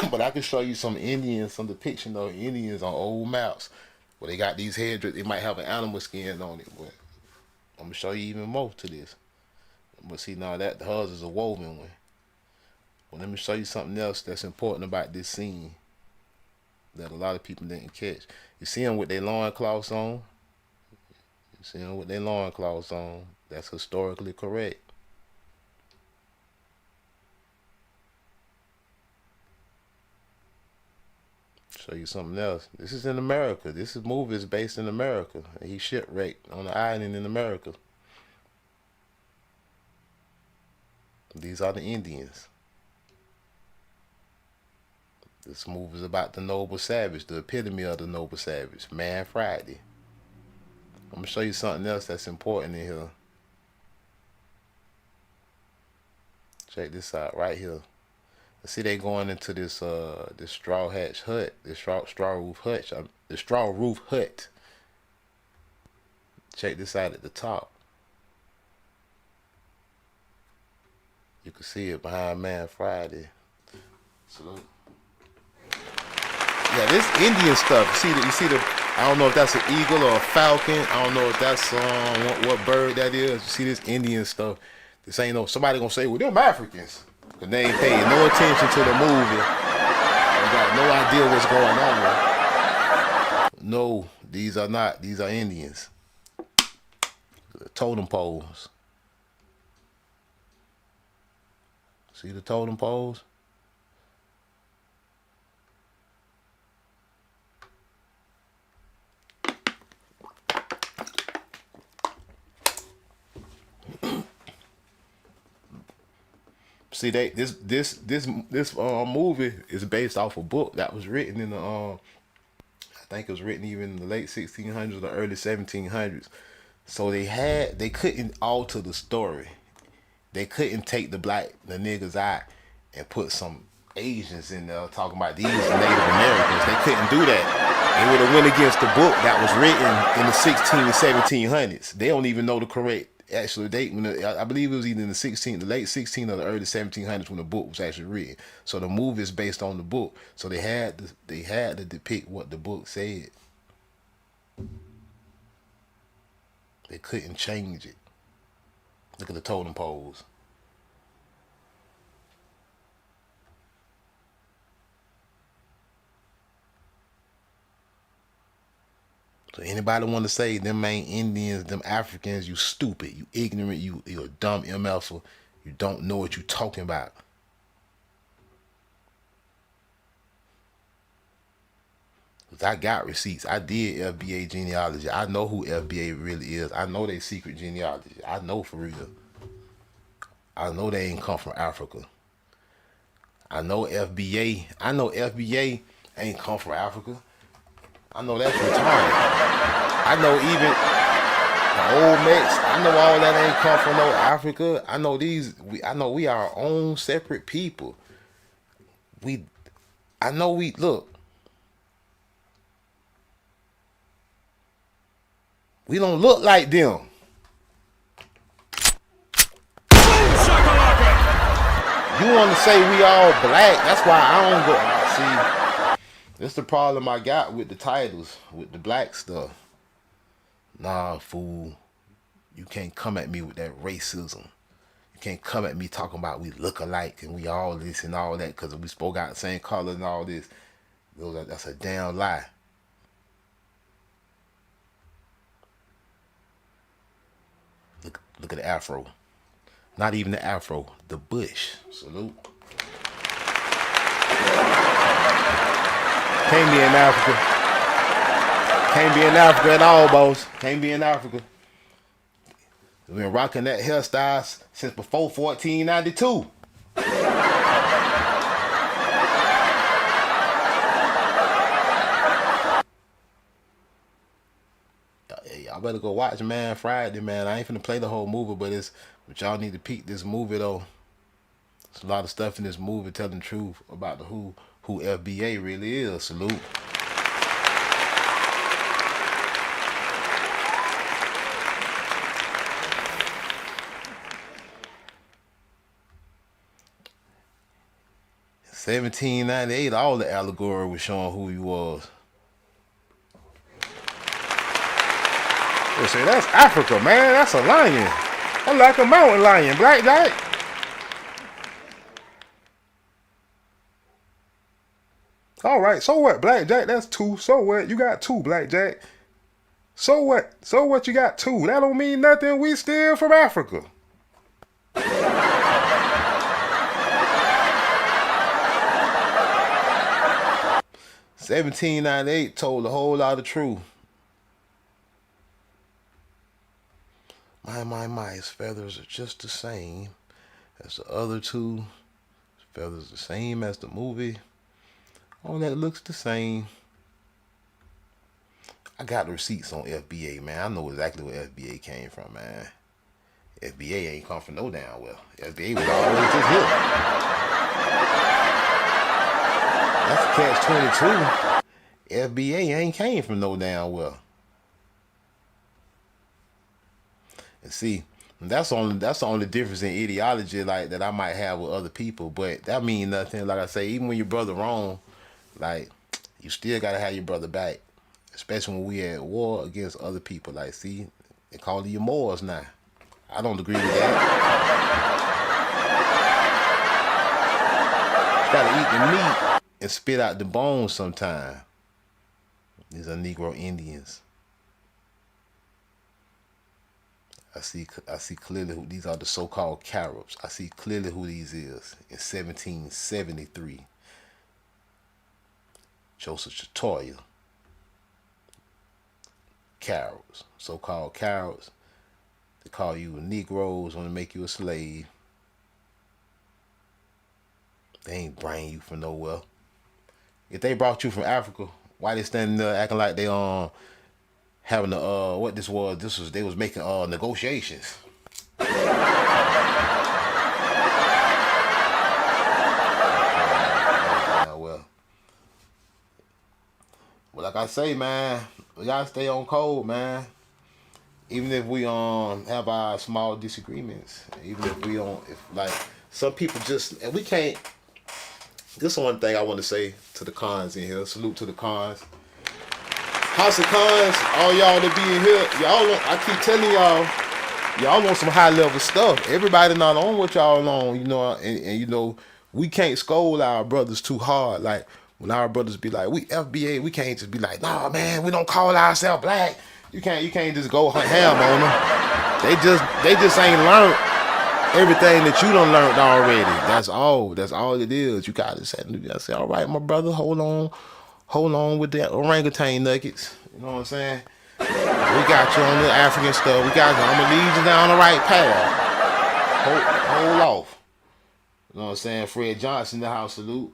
Speaker 8: But I can show you some Indians, some depiction of Indians on old maps where they got these headdress. They might have an animal skin on it, but I'm gonna show you even more to this. But see, now that hers is a woven one. Well, let me show you something else that's important about this scene that a lot of people didn't catch. You see them with their loincloths on. You see them with their loincloths on. That's historically correct. Show you something else. This is in America. This movie is based in America. He shipwrecked on an island in America. These are the Indians. This movie is about the noble savage, the epitome of the noble savage, Man Friday. I'm gonna show you something else that's important in here. Check this out right here. See, they going into this this straw hatch hut, this straw roof hut. Check this out at the top. You can see it behind Man Friday. Salute. Yeah, this Indian stuff. You see the. I don't know if that's an eagle or a falcon. I don't know if that's what bird that is. You see this Indian stuff. This ain't no. Somebody gonna say, well, them Africans. Because they ain't paying no attention to the movie. They got no idea what's going on. No, these are not. These are Indians. The totem poles. See the totem poles? See, this movie is based off a book that was written in the I think it was written even in the late 1600s or early 1700s. So they couldn't alter the story. They couldn't take the niggas out and put some Asians in there talking about these Native Americans. They couldn't do that. They would have went against the book that was written in the 16 and 1700s. They don't even know the correct actual date. I believe it was either in the late 16 or the early 1700s when the book was actually written. So the movie is based on the book. So they had to depict what the book said. They couldn't change it. Look at the totem poles. So anybody want to say them ain't Indians, them Africans, you stupid, you ignorant, you're a dumb MF, you don't know what you talking about. Cause I got receipts. I did FBA genealogy. I know who FBA really is. I know they secret genealogy. I know for real. I know they ain't come from Africa. I know FBA. I know FBA ain't come from Africa. I know that's retarded. I know even the old Mex. I know all that ain't come from no Africa. I know I know we are our own separate people. Look. We don't look like them. You want to say we all black? That's why I don't go. See, that's the problem I got with the titles, with the black stuff. Nah, fool. You can't come at me with that racism. You can't come at me talking about we look alike and we all this and all that because we spoke out the same color and all this. That's a damn lie. Look at the afro. Not even the afro, the bush. Salute. Can't be in Africa. Can't be in Africa at all, boss. Can't be in Africa. We've been rocking that hairstyle since before 1492. Y'all better go watch Man Friday, man. I ain't finna play the whole movie, but y'all need to peek this movie though. There's a lot of stuff in this movie telling the truth about who FBA really is. Salute. In 1798, all the allegory was showing who he was.
Speaker 5: They say that's Africa, man. That's a lion. I'm like a mountain lion, Blackjack. All right, so what, Blackjack? That's 2. So what? You got 2, Blackjack. So what? So what? You got 2. That don't mean nothing. We still from Africa.
Speaker 8: 1798 told a whole lot of truth. My, his feathers are just the same as the other 2. His feathers the same as the movie. All that looks the same. I got the receipts on FBA, man. I know exactly where FBA came from, man. FBA ain't come from no damn well. FBA was always just here. That's catch 22. FBA ain't came from no damn well. And see, that's the only difference in ideology like that I might have with other people. But that mean nothing. Like I say, even when your brother wrong, like you still gotta have your brother back. Especially when we at war against other people. Like, see, they call you Moors now. I don't agree with that. You gotta eat the meat and spit out the bones sometime. These are Negro Indians. I see clearly who these are, the so-called Caribs. I see clearly who these is. In 1773, Joseph Chatoya. Caribs, so-called Caribs. They call you Negroes when they make you a slave. They ain't bring you from nowhere. If they brought you from Africa, why they standing there acting like they having the what this was they was making negotiations. Well, like I say, man, we gotta stay on code, man. Even if we have our small disagreements, even if we don't, if like some people just, and we can't. This is one thing I want to say to the cons in here. Salute to the cons. House of Cons, all y'all that be in here, I keep telling y'all want some high level stuff. Everybody not on what y'all on, you know, and you know, we can't scold our brothers too hard. Like when our brothers be like, we FBA, we can't just be like, nah man, we don't call ourselves black. You can't just go ham on them. They just ain't learned everything that you done learned already. That's all it is. You gotta say, all right, my brother, hold on with that orangutan nuggets. You know what I'm saying? We got you on the African stuff. I'm gonna lead you down the right path. Hold off. You know what I'm saying? Fred Johnson in the house, salute.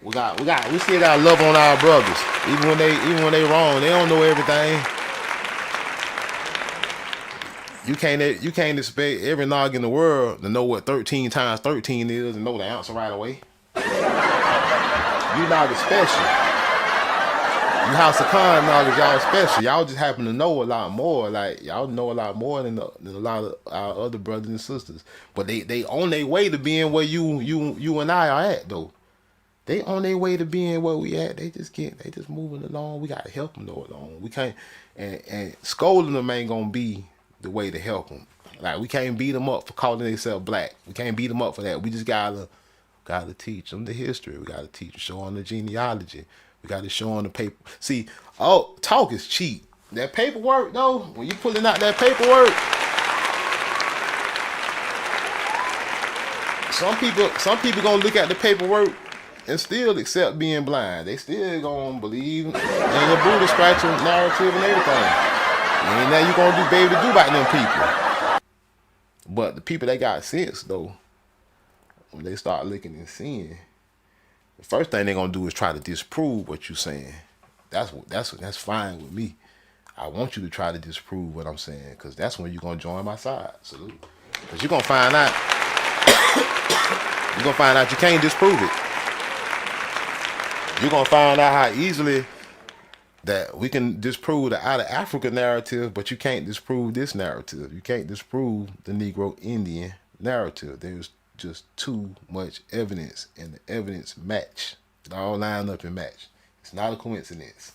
Speaker 8: We still got love on our brothers. Even when they wrong, they don't know everything. You can't expect every nog in the world to know what 13 times 13 is and know the answer right away. You nog is special. You House of Con nog is y'all special. Y'all just happen to know a lot more. Like y'all know a lot more than a lot of our other brothers and sisters. But they on their way to being where you and I are at though. They on their way to being where we at. They just moving along. We gotta help them go along. We can't and scolding them ain't gonna be the way to help them. Like we can't beat them up for calling themselves black. We can't beat them up for that. We just gotta teach them the history. We gotta show them the genealogy. We gotta show them the paper. See, talk is cheap. That paperwork though, when you pulling out that paperwork, some people gonna look at the paperwork and still accept being blind. They still gonna believe in the booty scratching narrative and everything. Ain't nothing you gonna be able to do about them people. But the people that got sense though, when they start looking and seeing, the first thing they're gonna do is try to disprove what you're saying. That's fine with me. I want you to try to disprove what I'm saying, because that's when you're gonna join my side. Salute. Because you're gonna find out. You're gonna find out you can't disprove it. You're gonna find out how easily that we can disprove the out of Africa narrative, but you can't disprove this narrative. You can't disprove the Negro Indian narrative. There's just too much evidence, and the evidence match. It all line up and match. It's not a coincidence.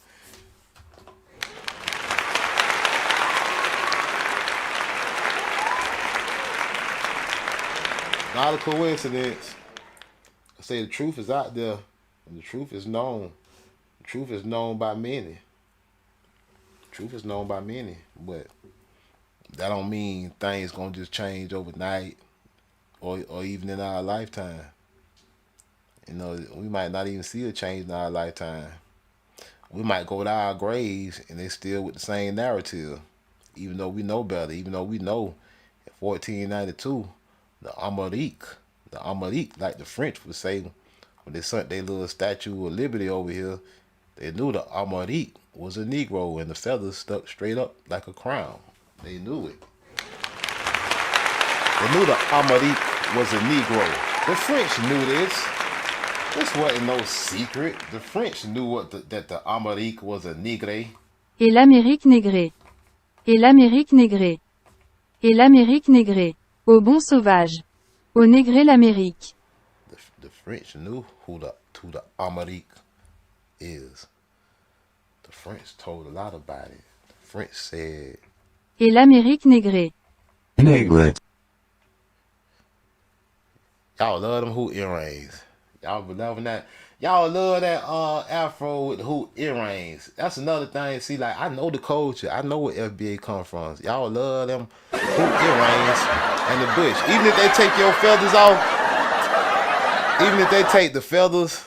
Speaker 8: Not a coincidence. I say the truth is out there, and the truth is known. The truth is known by many. The truth is known by many, but that don't mean things gonna just change overnight or even in our lifetime. You know, we might not even see a change in our lifetime. We might go to our graves and they still with the same narrative, even though we know better, even though we know in 1492, the Amérique, like the French would say when they sent their little Statue of Liberty over here, they knew the Amérique was a Negro and the feathers stuck straight up like a crown. They knew it. They knew the Amérique was a Negro. The French knew this. This wasn't no secret. The French knew that the Amérique was a Négre.
Speaker 12: Et l'Amérique négrée. Et l'Amérique négrée. Et l'Amérique négrée. Au bon sauvage. Au négré l'Amérique.
Speaker 8: The French knew who the Amérique is. The French told a lot about it. The French said.
Speaker 12: Et l'Amérique négrée.
Speaker 6: Négre.
Speaker 8: Y'all love them hoop earrings. Y'all loving that. Y'all love that afro with the hoop earrings. That's another thing. See, like, I know the culture. I know where FBA come from. Y'all love them hoop earrings and the bush. Even if they take your feathers off, even if they take the feathers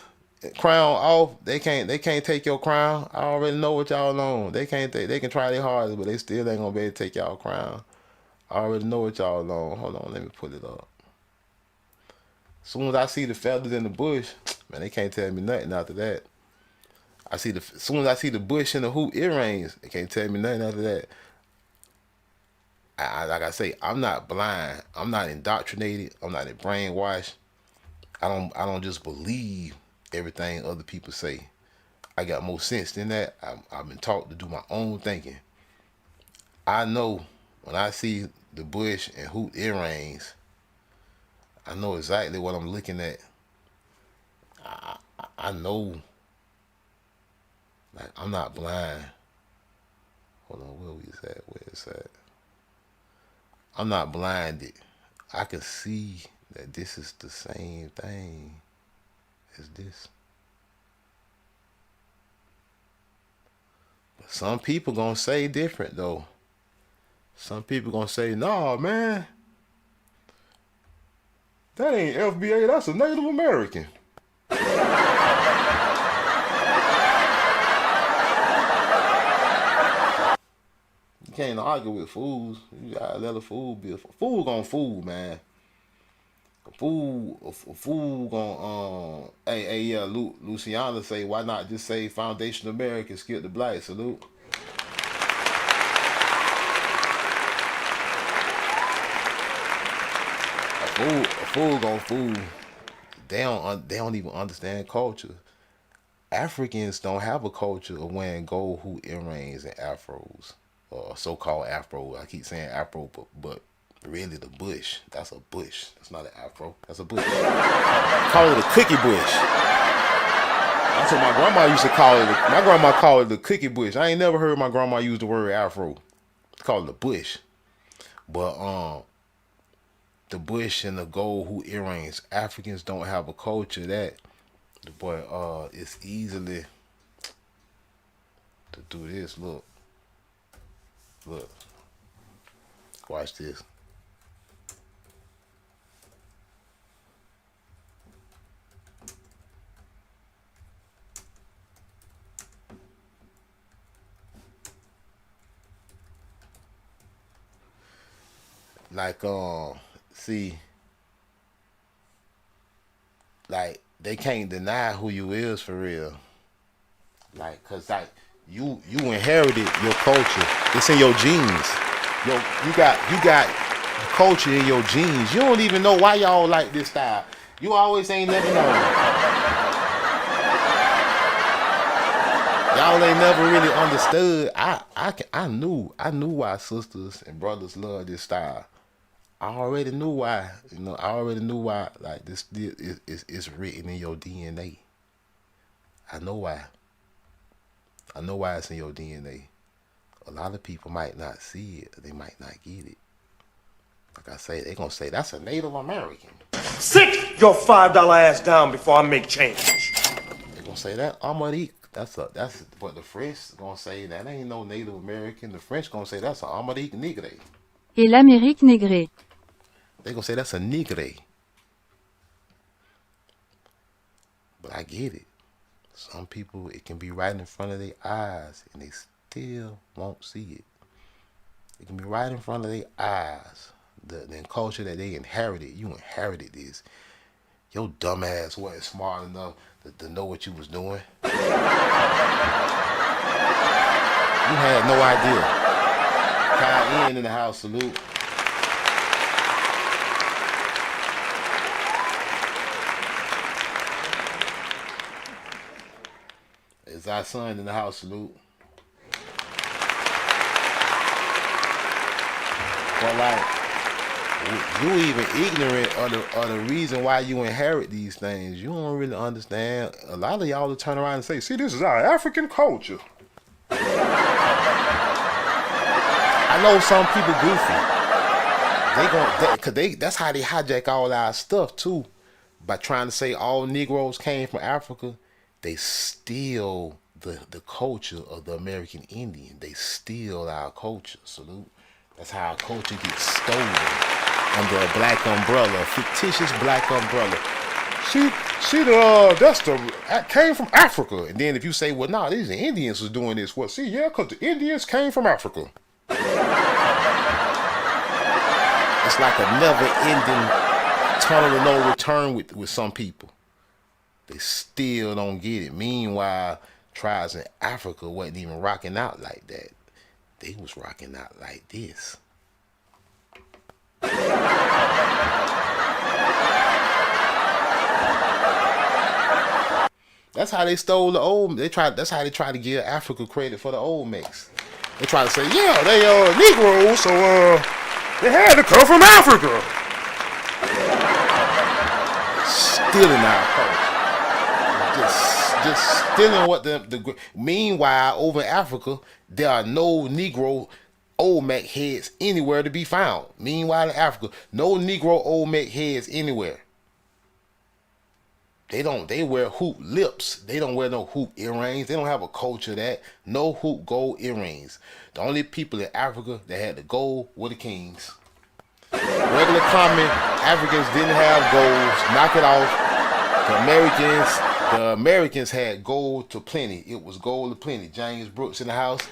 Speaker 8: crown off, they can't take your crown. I already know what y'all on. They can try their hardest, but they still ain't gonna be able to take y'all crown. I already know what y'all on. Hold on, let me pull it up. As soon as I see the feathers in the bush, man, they can't tell me nothing after that. As soon as I see the bush and the hoop earrings, they can't tell me nothing after that. Like I say, I'm not blind. I'm not indoctrinated. I'm not brainwashed. I don't just believe everything other people say. I got more sense than that. I've been taught to do my own thinking. I know when I see the bush and hoop earrings, I know exactly what I'm looking at. I know. Like, I'm not blind. Hold on, where is that? I'm not blinded. I can see that this is the same thing as this. But some people gonna say different though. Some people gonna say, nah, man, that ain't FBA, that's a Native American. You can't argue with fools. You gotta let a fool be a fool. Fool gonna fool, man. A fool gonna yeah, Luciana say, why not just say Foundation American, skip the black, salute. A fool gonna fool. They don't even understand culture. Africans don't have a culture of wearing gold hoop earrings and afros, or so-called afro. I keep saying afro, but really the bush. That's a bush. That's not an afro. That's a bush. Call it a cookie bush. That's what my grandma used to call it. My grandma called it the cookie bush. I ain't never heard my grandma use the word afro. It's called it a bush. But the bush and the gold hoop earrings. Africans don't have a culture that. But it's easily to do this. Look. Watch this. Like see, like they can't deny who you is for real. Like, cause like You inherited your culture. It's in your genes. You got culture in your genes. You don't even know why y'all like this style. You always ain't never known. Y'all ain't never really understood. I knew why sisters and brothers love this style. I already knew why. I already knew why. Like this is written in your DNA. I know why. I know why it's in your DNA. A lot of people might not see it. They might not get it. Like I say, they're gonna say that's a Native American.
Speaker 2: Sit your $5 ass down before I make change.
Speaker 8: They're gonna say that Amérique. That's what the French gonna say. That ain't no Native American. The French gonna say that's an Amérique Nigre.
Speaker 12: Et l'Amérique négrée.
Speaker 8: They gonna say that's a Nigre. But I get it. Some people, it can be right in front of their eyes, and they still won't see it. It can be right in front of their eyes. The culture that they inherited. You inherited this. Your dumb ass wasn't smart enough to know what you was doing. You had no idea. Kai in the house, salute. It's our son in the house, salute. But like, you even ignorant of the reason why you inherit these things. You don't really understand. A lot of y'all will turn around and say, see, this is our African culture. I know some people goofy. That's how they hijack all our stuff too. By trying to say all Negroes came from Africa, they steal the culture of the American Indian. They steal our culture. Salute. That's how our culture gets stolen under a black umbrella, a fictitious black umbrella. That came from Africa. And then if you say, well, nah, these Indians was doing this. Well, see, yeah, because the Indians came from Africa. It's like a never-ending tunnel of no return with some people. They still don't get it. Meanwhile, tribes in Africa wasn't even rocking out like that. They was rocking out like this. That's how they stole the old. That's how they try to give Africa credit for the old mix. They try to say, yeah, they Negroes, so they had to come from Africa. Stealing our culture. Just stealing what the. Meanwhile, over in Africa, there are no Negro Olmec heads anywhere to be found. Meanwhile, in Africa, no Negro Olmec heads anywhere. They wear hoop lips. They don't wear no hoop earrings. They don't have a culture of that. No hoop gold earrings. The only people in Africa that had the gold were the kings. Regular common Africans didn't have golds. Knock it off. The Americans had gold to plenty. It was gold to plenty. James Brooks in the house.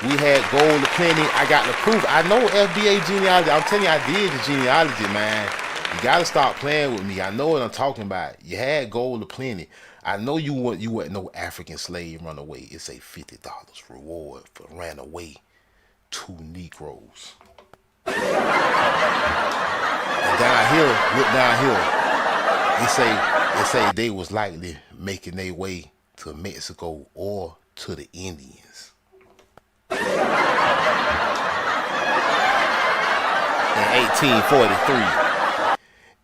Speaker 8: We had gold to plenty. I got the proof. I know FBA genealogy. I'm telling you, I did the genealogy, man. You gotta stop playing with me. I know what I'm talking about. You had gold to plenty. I know you weren't no African slave runaway. It's a $50 reward for ran away 2 Negroes. And down here, look down here. It say they was likely making their way to Mexico or to the Indians. In 1843.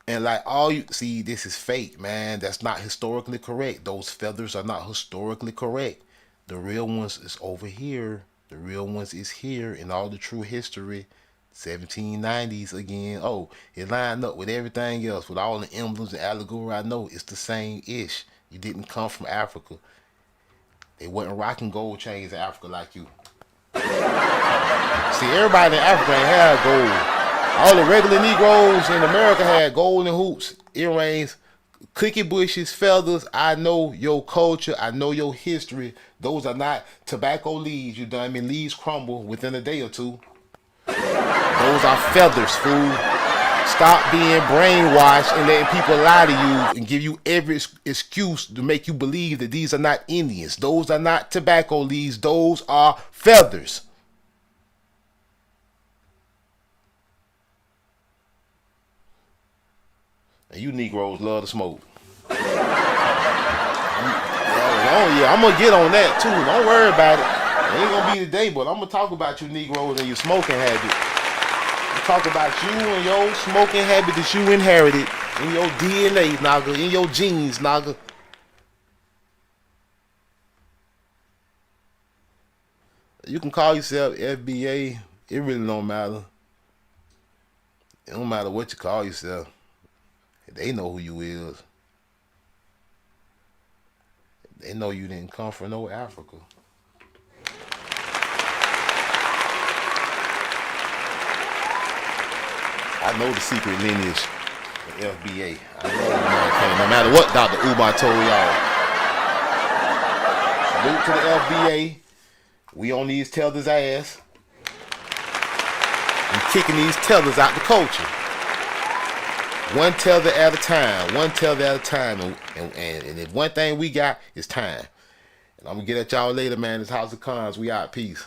Speaker 8: And like all you see, this is fake, man. That's not historically correct. Those feathers are not historically correct. The real ones is over here. The real ones is here in all the true history. 1790s again. Oh, it lined up with everything else, with all the emblems and allegory. I know it's the same ish. You didn't come from Africa. They wasn't rocking gold chains in Africa like you. See, everybody in Africa ain't had gold. All the regular Negroes in America had golden hoops, earrings, cookie bushes, feathers. I know your culture. I know your history. Those are not tobacco leaves. You done. I mean, leaves crumble within a day or two. Those are feathers, fool. Stop being brainwashed and letting people lie to you and give you every excuse to make you believe that these are not Indians. Those are not tobacco leaves. Those are feathers. And you Negroes love to smoke. Yeah, I'm gonna get on that too. Don't worry about it. It ain't gonna be today, but I'm gonna talk about you Negroes and your smoking habit. Talk about you and your smoking habit that you inherited in your DNA, nigga, in your genes, nigga. You can call yourself FBA. It really don't matter. It don't matter what you call yourself. They know who you is. They know you didn't come from no Africa. I know the secret lineage of FBA. I know no matter what Dr. Umar told y'all. Salute to the FBA. We on these tethers ass. And kicking these tethers out the culture. One tether at a time. One tether at a time. And if one thing we got is time. And I'm going to get at y'all later, man. This House of Cons. We out. Peace.